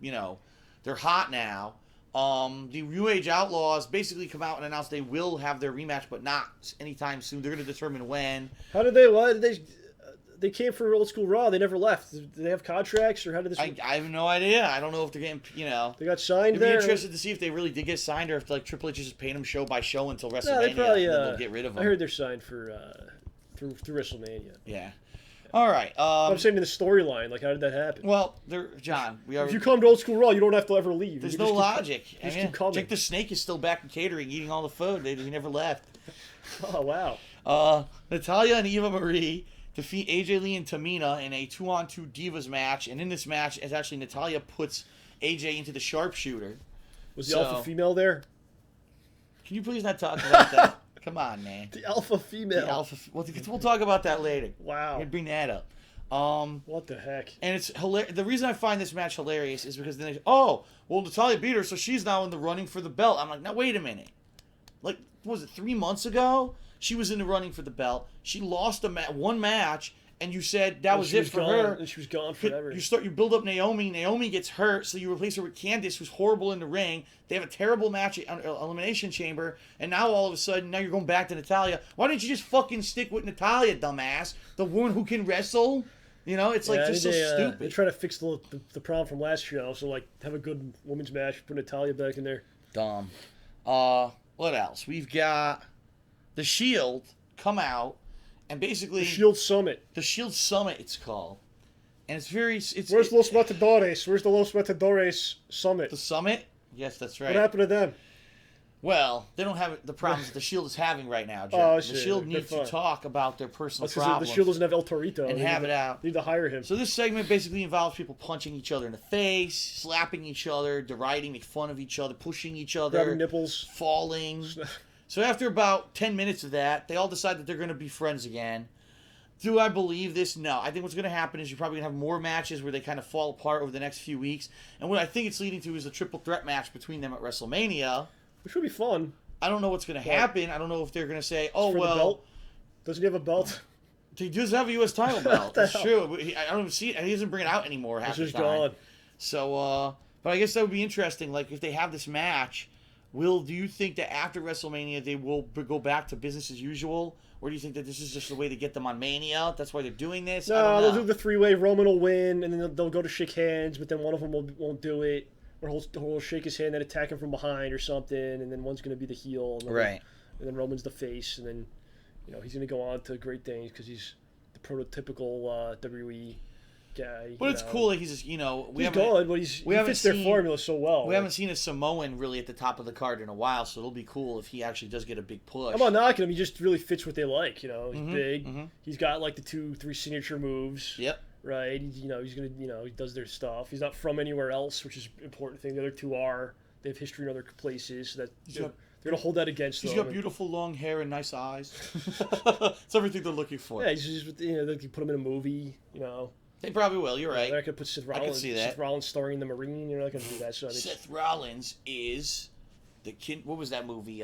They're hot now. The New Age Outlaws basically come out and announce they will have their rematch, but not anytime soon. They're going to determine when. How did they? Why did they? They came for Old School Raw. They never left. Did they have contracts, or how did this? I have no idea. I don't know if they're getting. They got signed there. I'd be interested to see if they really did get signed, or if like Triple H is just paying them show by show until WrestleMania. No, they probably. And then they'll get rid of them. I heard they're signed for through WrestleMania. Yeah. All right. I'm saying in the storyline, like, how did that happen? Well, John, if you come to Old School Raw, you don't have to ever leave. There's no logic. Just keep coming. Jake the Snake is still back in catering, eating all the food. He never left. Oh wow. Natalya and Eva Marie defeat AJ Lee and Tamina in a 2-on-2 Divas match, and in this match, it's actually Natalya puts AJ into the sharpshooter. Was the alpha female there? Can you please not talk about that? Come on, man. The alpha female. We'll talk about that later. Wow. I'd bring that up. What the heck? And it's hilarious. The reason I find this match hilarious is because then Natalya beat her, so she's now in the running for the belt. I'm like, now wait a minute. Like, what was it 3 months ago? She was in the running for the belt. She lost one match, and you said that was it for her. And she was gone forever. You build up Naomi. Naomi gets hurt, so you replace her with Candice, who's horrible in the ring. They have a terrible match at Elimination Chamber, and now all of a sudden, now you're going back to Natalya. Why didn't you just fucking stick with Natalya, dumbass? The woman who can wrestle? It's like just so stupid. They're trying to fix the problem from last show, so like have a good women's match, put Natalya back in there. Dumb. What else? We've got the Shield come out, and basically the Shield Summit. The Shield Summit, it's called, and it's very. Where's Los Matadores? Where's the Los Matadores Summit? The Summit? Yes, that's right. What happened to them? Well, they don't have the problems that the Shield is having right now, Joe. The Shield needs to talk about their personal problems. The Shield doesn't have El Torito. And have it out. They need to hire him. So this segment basically involves people punching each other in the face, slapping each other, deriding, making fun of each other, pushing each other. Grabbing nipples. Falling. So after about 10 minutes of that, they all decide that they're going to be friends again. Do I believe this? No. I think what's going to happen is you're probably going to have more matches where they kind of fall apart over the next few weeks. And what I think it's leading to is a triple threat match between them at WrestleMania. Which would be fun. I don't know what's going to happen. I don't know if they're going to say, the belt? Doesn't he have a belt? He does have a U.S. title belt. That's true. I don't even see it. He doesn't bring it out anymore half the time. Gone. So, but I guess that would be interesting. Like, if they have this match, do you think that after WrestleMania they will go back to business as usual? Or do you think that this is just a way to get them on Mania? That's why they're doing this? No, they'll do the three-way. Roman will win, and then they'll go to shake hands, but then one of them won't do it. Or he'll shake his hand and attack him from behind or something, and then one's going to be the heel. And then, right. And then Roman's the face, and then he's going to go on to great things because he's the prototypical WWE guy. But it's cool that he's just, he's good, but he fits their formula so well. We haven't seen a Samoan really at the top of the card in a while, so it'll be cool if he actually does get a big push. I'm not knocking him. He just really fits what they like. He's big. Mm-hmm. He's got like the 2-3 signature moves. Yep. Right, he's gonna he does their stuff. He's not from anywhere else, which is an important thing. The other two are. They have history in other places, so that they're gonna hold that against them. He's got beautiful long hair and nice eyes. It's everything they're looking for. Yeah, he's just they can put him in a movie. They probably will. You're right. They're not gonna put Seth Rollins. I can see that. Seth Rollins starring in the Marine. You're not gonna do that. So Seth Rollins is the kid. What was that movie?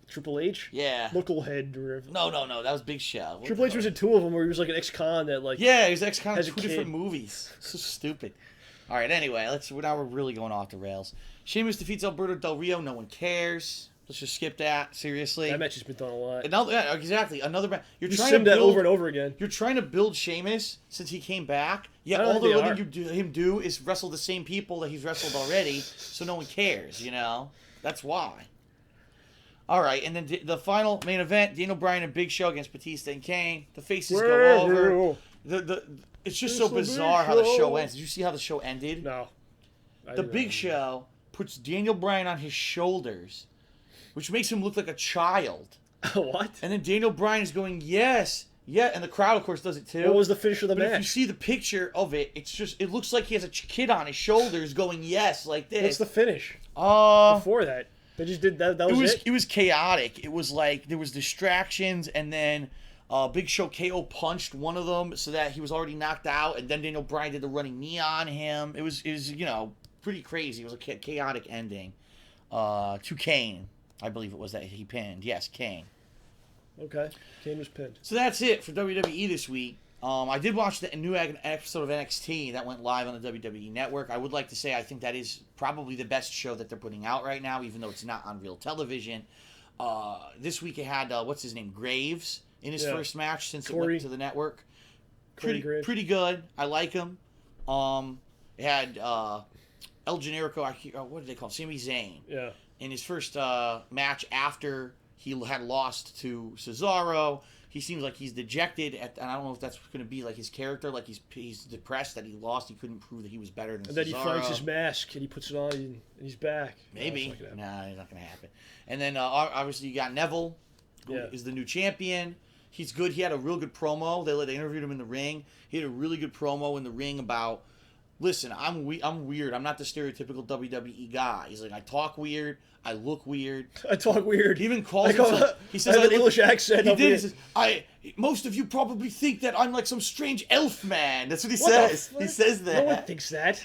Triple H? Yeah. Knucklehead or No. That was Big Show. Triple H was in 2 of them where he was like an ex-con that like... Yeah, he was ex-con in 2 different movies. So stupid. All right, anyway, now we're really going off the rails. Sheamus defeats Alberto Del Rio. No one cares. Let's just skip that. Seriously. That match has been done a lot. Yeah, exactly. Another match. You simmed that over and over again. You're trying to build Sheamus since he came back. Yeah, all they're letting him do is wrestle the same people that he's wrestled already, so no one cares, That's why. All right, and then the final main event, Daniel Bryan and Big Show against Batista and Kane. The faces go over. It's just so bizarre how the show ends. Did you see how the show ended? No. The Big Show puts Daniel Bryan on his shoulders, which makes him look like a child. What? And then Daniel Bryan is going, yes, yeah, and the crowd, of course, does it too. What was the finish of the match? If you see the picture of it, it looks like he has a kid on his shoulders going, yes, like this. What's the finish? Before that. They just did that. That was it. It was chaotic. It was like there was distractions, and then Big Show KO punched one of them so that he was already knocked out, and then Daniel Bryan did the running knee on him. It was pretty crazy. It was a chaotic ending to Kane. I believe it was that he pinned. Yes, Kane. Okay, Kane was pinned. So that's it for WWE this week. I did watch the new episode of NXT that went live on the WWE Network. I would like to say I think that is probably the best show that they're putting out right now, even though it's not on real television. This week it had, what's his name, Graves in his first match since it went to the network. Pretty good. I like him. It had El Generico, what did they call him? Sami Zayn. Yeah. In his first match after he had lost to Cesaro. He seems like he's dejected, and I don't know if that's going to be like his character, like he's depressed that he lost. He couldn't prove that he was better than Cesaro. And then he finds his mask, and he puts it on, and he's back. Maybe. Nah, it's not going to happen. And then, obviously, you got Neville, who is the new champion. He's good. He had a real good promo. They interviewed him in the ring. He had a really good promo in the ring about, listen, I'm weird. I'm not the stereotypical WWE guy. He's like, I talk weird. I look weird. I talk weird. He even calls himself. He says, I have an English accent. He did. He says, most of you probably think that I'm like some strange elf man. That's what he says. He says that. No one thinks that.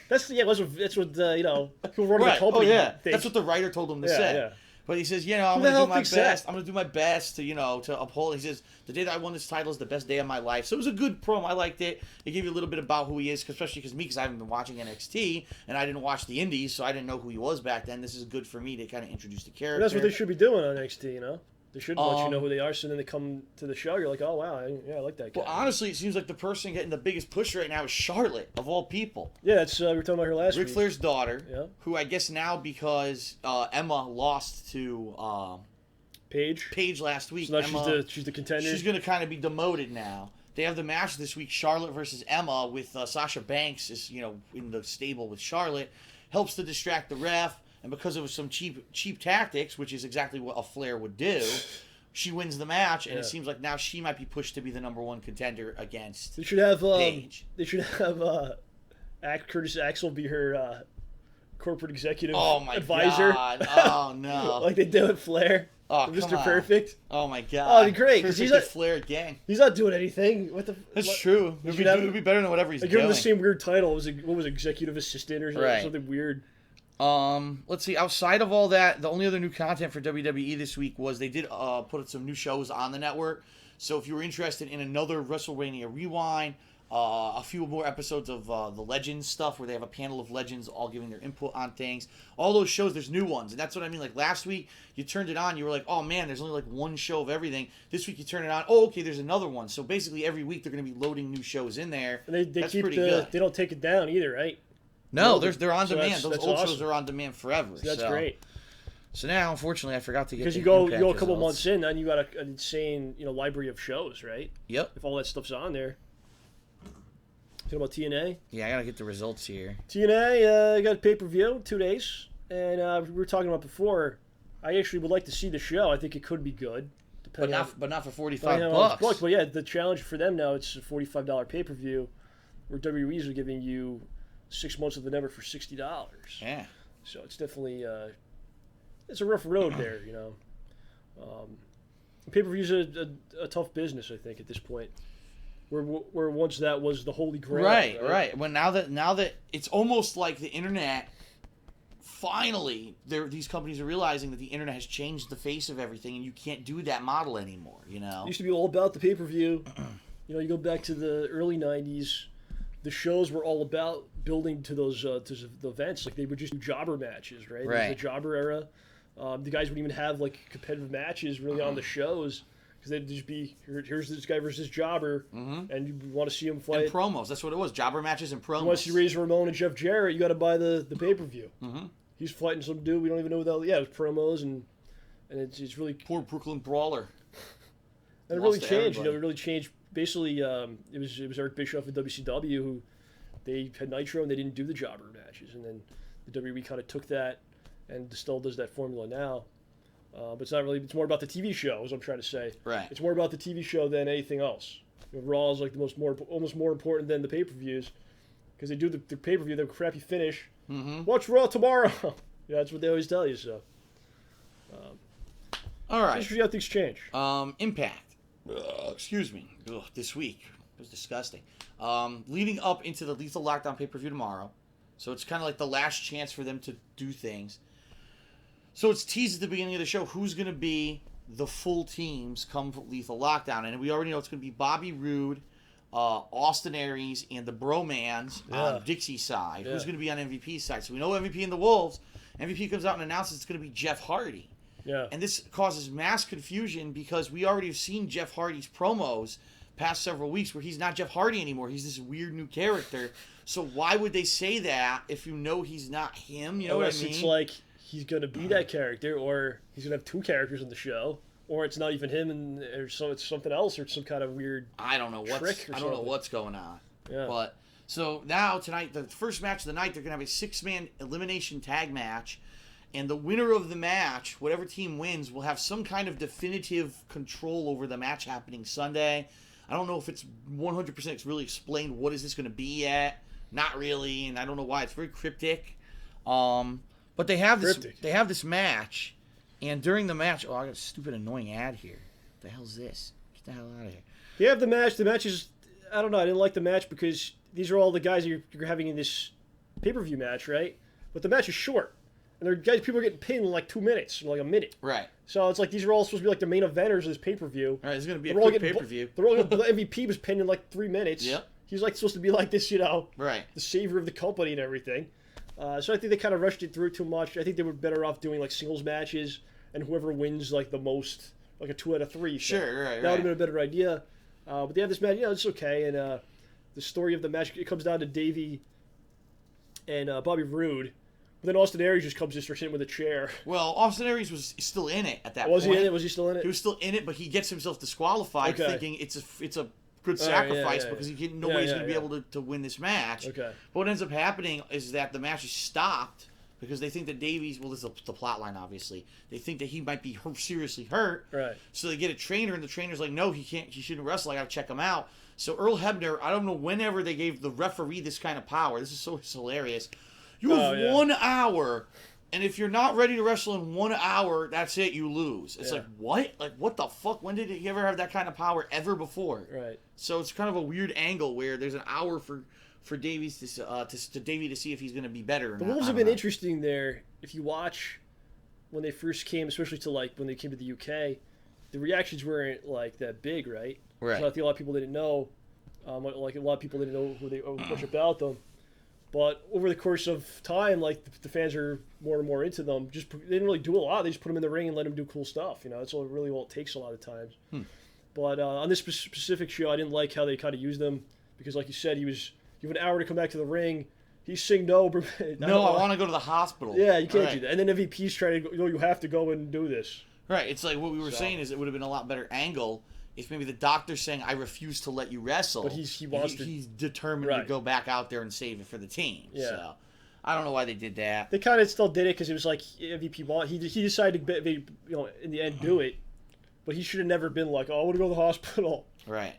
That's what people run the company. Oh yeah, that's what the writer told him to say. Yeah. But he says, I'm going to do my best. I'm going to do my best to uphold. He says, the day that I won this title is the best day of my life. So it was a good promo. I liked it. It gave you a little bit about who he is, especially because I haven't been watching NXT, and I didn't watch the Indies, so I didn't know who he was back then. This is good for me to kind of introduce the character. And that's what they should be doing on NXT, They should let you know who they are, so then they come to the show, you're like, oh, wow, I like that guy. Well, honestly, it seems like the person getting the biggest push right now is Charlotte, of all people. Yeah, it's we were talking about her last week. Ric Flair's daughter, who I guess now, because Emma lost to Paige last week. So now she's the contender? She's going to kind of be demoted now. They have the match this week, Charlotte versus Emma, with Sasha Banks is in the stable with Charlotte. Helps to distract the ref. And because of some cheap tactics, which is exactly what a Flair would do, she wins the match, and it seems like now she might be pushed to be the #1 contender against Paige. They should have Curtis Axel be her corporate executive advisor. God. Oh no! Like they did with Flair. Oh, Mr. Perfect. Oh my God! Oh, it'd be great because he's Flair gang. He's not doing anything. That's true. It'd be better than whatever he's doing. Give him the same weird title. What was it, executive assistant or something weird? Let's see. Outside of all that, the only other new content for WWE this week was they did put some new shows on the network. So if you were interested in another WrestleMania Rewind, a few more episodes of the Legends stuff where they have a panel of legends all giving their input on things. All those shows, there's new ones, and that's what I mean. Like last week, you turned it on, you were like, oh man, there's only like one show of everything. This week you turn it on, oh okay, there's another one. So basically every week they're going to be loading new shows in there. And they keep pretty good. They don't take it down either, right? No, they're on demand. Those old shows are on demand forever. So that's great. So now, unfortunately, I forgot to get because you go a couple months in, then you got an insane library of shows, right? Yep. If all that stuff's on there. Talking about TNA. Yeah, I gotta get the results here. TNA got pay-per-view 2 days, and we were talking about before. I actually would like to see the show. I think it could be good, but not for $45. But yeah, the challenge for them now, it's a $45 pay-per-view, where WWE's are giving you 6 months of the network for $60. Yeah. So it's definitely it's a rough road there, Pay-per-view's a tough business, I think, at this point. Where once that was the holy grail. Right. Well, now that it's almost like the internet, finally, these companies are realizing that the internet has changed the face of everything, and you can't do that model anymore. It used to be all about the pay-per-view. You go back to the early '90s. The shows were all about building to those to the events. Like they would just do jobber matches, right? Right. The jobber era. The guys wouldn't even have like competitive matches really on the shows because they'd just be here's this guy versus jobber, and you want to see him fight. And promos. That's what it was. Jobber matches and promos. You want to see Razor Ramon and Jeff Jarrett? You got to buy the pay-per-view. He's fighting some dude we don't even know who the hell. Yeah, it was promos and it's really poor Brooklyn Brawler. And it really changed. It really changed. Basically, it was Eric Bischoff at WCW who they had Nitro and they didn't do the jobber matches, and then the WWE kind of took that and still does that formula now. But it's not really. It's more about the TV show, is what I'm trying to say. Right. It's more about the TV show than anything else. Raw is like almost more important than the pay-per-views because they do the pay-per-view, they have a crappy finish. Watch Raw tomorrow. That's what they always tell you. So. All right. Just see how things change. Impact. excuse me, this week. It was disgusting. Leading up into the Lethal Lockdown pay-per-view tomorrow. So it's kind of like the last chance for them to do things. So it's teased at the beginning of the show who's going to be the full teams come Lethal Lockdown. And we already know it's going to be Bobby Roode, Austin Aries, and the Bromans on Dixie's side. Who's going to be on MVP's side? So we know MVP and the Wolves. MVP comes out and announces it's going to be Jeff Hardy. Yeah. And this causes mass confusion because we already have seen Jeff Hardy's promos past several weeks where he's not Jeff Hardy anymore. He's this weird new character. So why would they say that if you know he's not him? You know what I mean? It's like he's going to be that character, or he's going to have two characters on the show, or it's not even him, and so it's something else, or it's some kind of weird I don't know what's going on. Yeah. But so now tonight, the first match of the night, they're going to have a 6-man elimination tag match. And the winner of the match, whatever team wins, will have some kind of definitive control over the match happening Sunday. I don't know if it's 100% really explained what is this going to be yet. Not really, and I don't know why. It's very cryptic. But they have this match, and during the match, I got a stupid annoying ad here. What the hell's this? Get the hell out of here. They have the match. The match is, I don't know. I didn't like the match because these are all the guys you're having in this pay-per-view match, right? But the match is short. And people are getting pinned in like 2 minutes, like a minute. Right. So it's like these are all supposed to be like the main eventers of this pay-per-view. All right, it's going to be a quick pay-per-view. The MVP was pinned in like 3 minutes. Yep. He's like supposed to be like this, right, the savior of the company and everything. So I think they kind of rushed it through too much. I think they were better off doing like singles matches, and whoever wins like the most, like a 2 out of 3. Sure, right. That would have been a better idea. But they have this match, it's okay. And the story of the match, it comes down to Davey and Bobby Roode. But then Austin Aries just comes in, starts hitting with a chair. Well, Austin Aries was still in it at that point. Was he in it? Was he still in it? He was still in it, but he gets himself disqualified, thinking it's a good sacrifice because he didn't know he's going to be able to win this match. Okay. But what ends up happening is that the match is stopped because they think that Davies, well, this is the plot line, obviously. They think that he might be seriously hurt. Right. So they get a trainer, and the trainer's like, no, he shouldn't wrestle. I got to check him out. So Earl Hebner, I don't know whenever they gave the referee this kind of power. This is so hilarious. You have 1 hour, and if you're not ready to wrestle in 1 hour, that's it, you lose. It's like, what? Like, what the fuck? When did he ever have that kind of power ever before? Right. So it's kind of a weird angle where there's an hour for Davies to Davey to see if he's going to be better or the not. Wolves have been interesting there. If you watch when they first came, especially to like when they came to the UK, the reactions weren't like that big, right? Right. So I think a lot of people didn't know. Like a lot of people didn't know much about them. But over the course of time, like the fans are more and more into them. They didn't really do a lot. They just put them in the ring and let them do cool stuff. That's all it takes a lot of times. But on this specific show, I didn't like how they kind of used them because, like you said, you have an hour to come back to the ring. He's saying no. I want to go to the hospital. Yeah, you can't do that. And then MVP's trying to go, you have to go and do this. Right. It's like what we were saying is it would have been a lot better angle if maybe the doctor's saying, I refuse to let you wrestle. But he's determined to go back out there and save it for the team. Yeah. So I don't know why they did that. They kind of still did it because it was like MVP he decided to in the end do it. But he should have never been like, I want to go to the hospital. Right.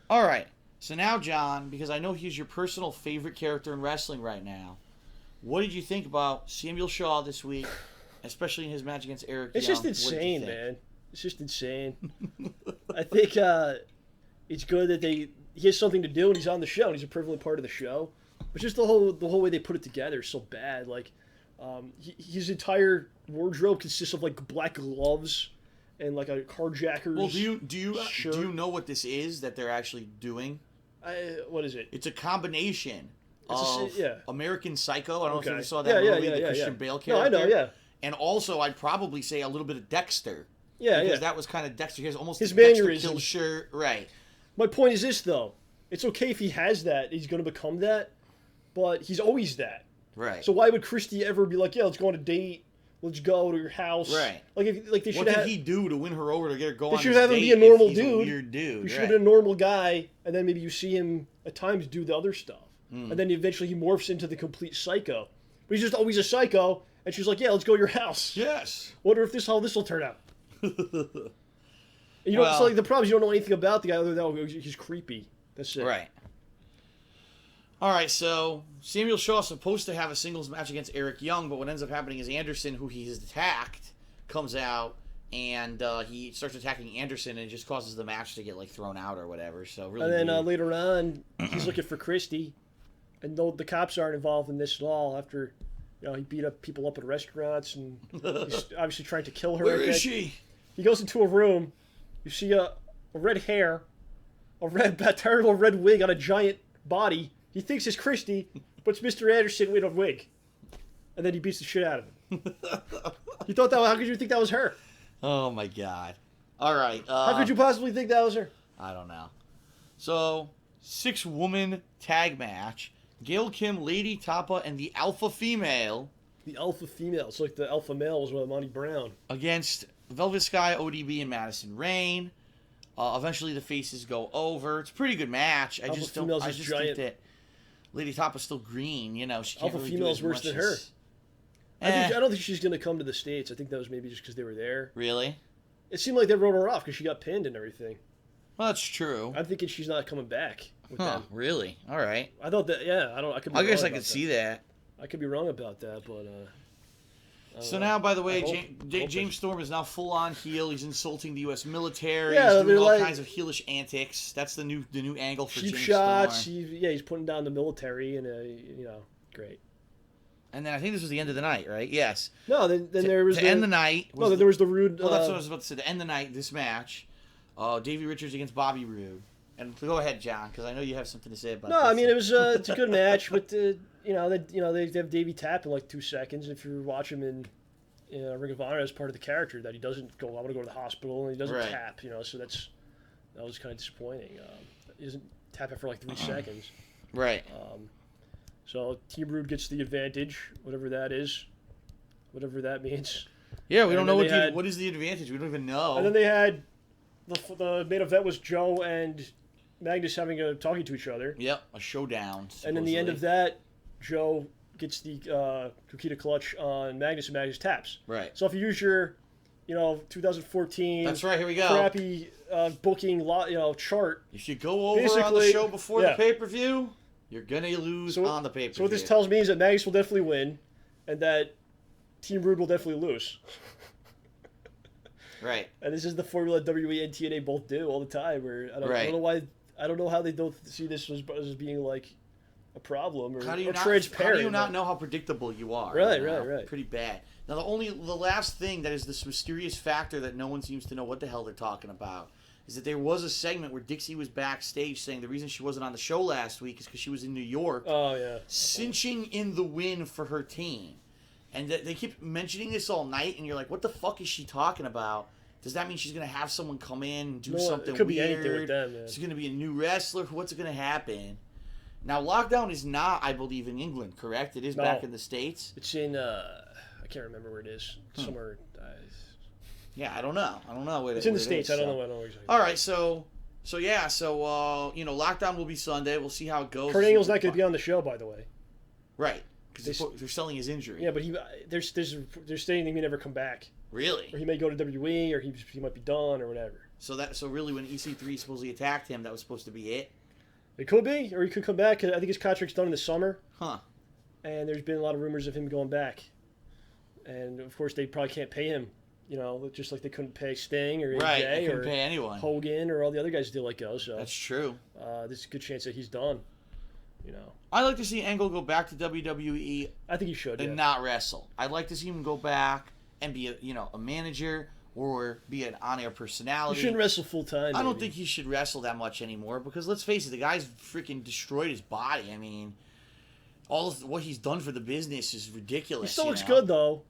All right. So now, John, because I know he's your personal favorite character in wrestling right now, what did you think about Samuel Shaw this week, especially in his match against Eric Young? It's just insane, man. It's just insane. I think it's good that he has something to do and he's on the show and he's a prevalent part of the show. But just the whole way they put it together is so bad. Like his entire wardrobe consists of like black gloves and like a carjacker's. Well, do you know what this is that they're actually doing? What is it? It's a combination of American Psycho. I don't know if you saw that movie, the Christian Bale character. No, I know, yeah. And also, I'd probably say a little bit of Dexter. Yeah, because that was kind of Dexter. He has almost his Dexter kill shirt. Right. My point is this, though. It's okay if he has that. He's going to become that. But he's always that. Right. So why would Christy ever be like, yeah, let's go on a date. Let's go to your house. Right. Like they should. What did he do to win her over to get her going? They should have him be a normal dude. A weird dude. He should have been a normal guy, and then maybe you see him at times do the other stuff, and then eventually he morphs into the complete psycho. But he's just always a psycho, and she's like, yeah, let's go to your house. Yes. Wonder if how this will turn out. And so like the problem is you don't know anything about the guy other than he's creepy. That's it. Right. All right, so Samuel Shaw is supposed to have a singles match against Eric Young, but what ends up happening is Anderson, who he has attacked, comes out and he starts attacking Anderson, and it just causes the match to get like thrown out or whatever. So really. And then later on, he's looking for Christy, and the cops aren't involved in this at all. After he beat up people up at restaurants, and he's obviously trying to kill her. Where is she? He goes into a room. You see a red hair, a terrible red wig on a giant body. He thinks it's Christy, but it's Mr. Anderson with a wig. And then he beats the shit out of him. You thought that? How could you think that was her? Oh my god! All right. How could you possibly think that was her? I don't know. So 6-woman tag match: Gail Kim, Lady Tapa, and the Alpha Female. The Alpha Female. It's like the Alpha Male was with Monty Brown against Velvet Sky, ODB, and Madison Rayne. Eventually, the faces go over. It's a pretty good match. I just think that Lady Tapa's still green. She can't Alpha really Female's worse than her. I don't think she's going to come to the States. I think that was maybe just because they were there. Really? It seemed like they wrote her off because she got pinned and everything. Well, that's true. I'm thinking she's not coming back with them. Really? All right. I thought that. Yeah, I guess I could see that. I could be wrong about that, but. So now, by the way, James Storm is now full-on heel. He's insulting the U.S. military. Yeah, he's doing all kinds of heelish antics. That's the new angle for James shots. Storm. He's putting down the military, and great. And then I think this was the end of the night, right? Yes. No, then there was end the night. There was the Rude. Well, that's what I was about to say. To end the night, this match, Davey Richards against Bobby Roode. And go ahead, John, because I know you have something to say about. No, this. I mean it's a good match, but they have Davey tap in like 2 seconds. If you watch him in Ring of Honor as part of the character, that he doesn't go, I want to go to the hospital, and he doesn't tap. So that was kind of disappointing. He doesn't tap it for like 3 seconds. Right. So Team Rude gets the advantage, whatever that is, whatever that means. Yeah, we don't know what is the advantage. We don't even know. And then they had the main event was Joe and Magnus talking to each other. Yep, a showdown. Supposedly. And in the end of that, Joe gets the Kukita clutch on Magnus, and Magnus taps. Right. So if you use your, 2014. That's right. Here we go. Crappy booking chart. If you go over on the show before the pay-per-view, you're gonna lose on the pay-per-view. So what this tells me is that Magnus will definitely win, and that Team Rude will definitely lose. Right. And this is the formula WWE and TNA both do all the time. Where I don't know why. I don't know how they don't see this as being like a problem or transparent. How do you not know how predictable you are? Right. Pretty bad. Now the last thing that is this mysterious factor that no one seems to know what the hell they're talking about is that there was a segment where Dixie was backstage saying the reason she wasn't on the show last week is because she was in New York. Oh yeah. Cinching in the win for her team. And they keep mentioning this all night, and you're like, what the fuck is she talking about? Does that mean she's going to have someone come in and do something it could weird? Be anything with them, man. She's going to be a new wrestler? What's going to happen? Now, Lockdown is not, I believe, in England, correct? It is back in the States? It's in, I can't remember where it is. Somewhere. Yeah, I don't know. It's in the States. I don't know exactly. All right, so Lockdown will be Sunday. We'll see how it goes. Kurt Angle's not going to be on the show, by the way. Right. Because they're selling his injury. Yeah, but they're saying he may never come back. Really? Or he may go to WWE, or he might be done, or whatever. So really, when EC3 supposedly attacked him, that was supposed to be it. It could be, or he could come back. I think his contract's done in the summer. Huh. And there's been a lot of rumors of him going back. And of course, they probably can't pay him. Just like they couldn't pay Sting or AJ they couldn't pay anyone. Hogan or all the other guys did let go. So that's true. There's a good chance that he's done. I'd like to see Angle go back to WWE. I think he should. And not wrestle. I'd like to see him go back and be a manager or be an on-air personality. He shouldn't wrestle full time. I don't think he should wrestle that much anymore because let's face it, the guy's freaking destroyed his body. I mean, all of what he's done for the business is ridiculous. He still looks good though.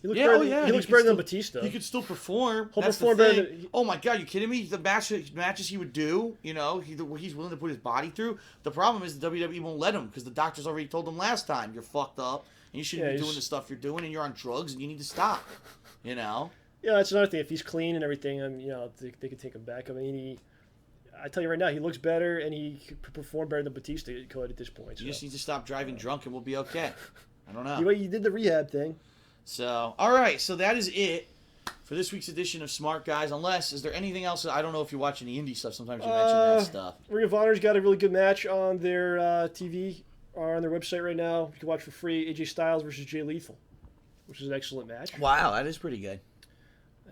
He looks better than Batista. He could still perform. He'll perform better than... Oh my god, you kidding me? The matches he would do, what he's willing to put his body through. The problem is the WWE won't let him because the doctors already told him last time you're fucked up and you shouldn't be doing the stuff you're doing and you're on drugs and you need to stop. Yeah, that's another thing. If he's clean and everything, they could take him back. I mean, I tell you right now, he looks better and he could perform better than Batista could at this point. You just need to stop driving drunk and we'll be okay. I don't know. You did the rehab thing. So, all right. So that is it for this week's edition of Smark Guys. Unless, is there anything else? I don't know if you're watching the indie stuff. Sometimes you mention that stuff. Ring of Honor's got a really good match on their TV or on their website right now. You can watch for free. AJ Styles versus Jay Lethal, which is an excellent match. Wow, that is pretty good.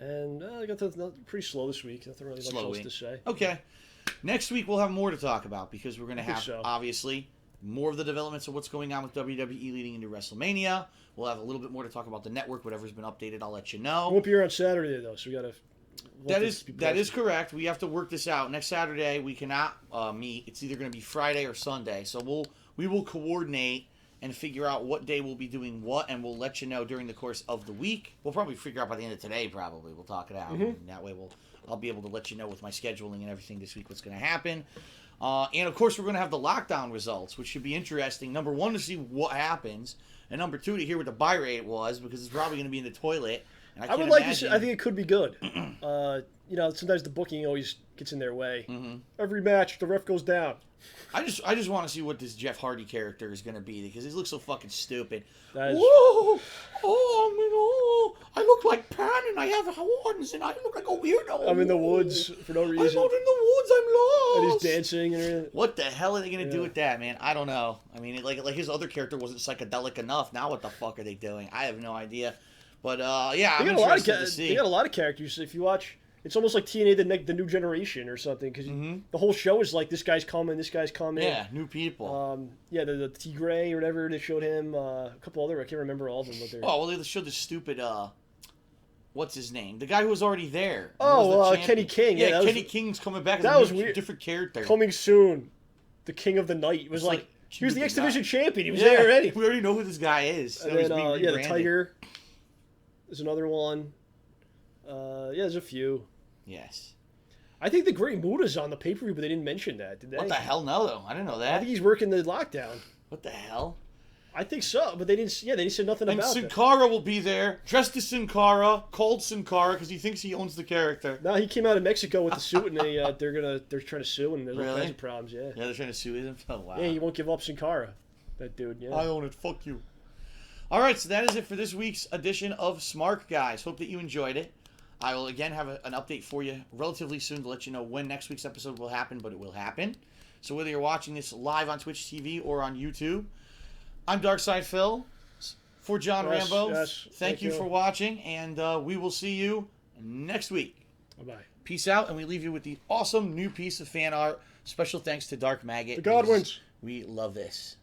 And I got pretty slow this week. Nothing really much else to say. Okay. Next week we'll have more to talk about because we're going to have, obviously, more of the developments of what's going on with WWE leading into WrestleMania. We'll have a little bit more to talk about the network. Whatever's been updated, I'll let you know. We won't be here on Saturday, though, so we got to... That is correct. We have to work this out. Next Saturday, we cannot meet. It's either going to be Friday or Sunday. So we will coordinate and figure out what day we'll be doing what, and we'll let you know during the course of the week. We'll probably figure out by the end of today, probably. We'll talk it out. Mm-hmm. And that way I'll be able to let you know with my scheduling and everything this week what's going to happen. And, of course, we're going to have the lockdown results, which should be interesting. Number one, to see what happens. And number two, to hear what the buy rate was, because it's probably going to be in the toilet. And I would like to see, I think it could be good. Sometimes the booking always gets in their way. Mm-hmm. Every match, the ref goes down. I just want to see what this Jeff Hardy character is going to be, because he looks so fucking stupid. Whoa! I look like Pan and I have horns and I look like a weirdo. I'm in the woods for no reason. I'm out in the woods, I'm lost. And he's dancing and everything. What the hell are they going to do with that, man? I don't know. I mean, like his other character wasn't psychedelic enough. Now what the fuck are they doing? I have no idea. But, I'm interested to see. They got a lot of characters. If you watch... It's almost like TNA, the new generation or something, because the whole show is like, this guy's coming. Yeah, new people. The Tigray or whatever, they showed him. A couple other, I can't remember all of them. They showed the stupid, what's his name? The guy who was already there. Kenny King. Yeah, Kenny King's coming back as a weird, different character. Coming soon. The King of the Night. It was like he was the X Division champion. He was there already. We already know who this guy is. And then, the Tiger. There's another one. There's a few. Yes. I think the Great Muda's on the pay-per-view, but they didn't mention that, did they? What the hell? No, though. I didn't know that. I think he's working the lockdown. What the hell? I think so, but they didn't. Yeah, they said nothing about it. And Sin Cara will be there, dressed as Sin Cara, called Sin Cara because he thinks he owns the character. No, he came out of Mexico with the suit, and they're trying to sue, and there's all kinds of problems. Yeah. Yeah, they're trying to sue him. Oh wow. Yeah, he won't give up Sin Cara. That dude. Yeah. I own it. Fuck you. All right, so that is it for this week's edition of Smark Guys. Hope that you enjoyed it. I will, again, have an update for you relatively soon to let you know when next week's episode will happen, but it will happen. So whether you're watching this live on Twitch TV or on YouTube, I'm Darkside Phil. For John Rambo, thank you for watching, and we will see you next week. Bye-bye. Peace out, and we leave you with the awesome new piece of fan art. Special thanks to Darkmaggot. The Godwins. We love this.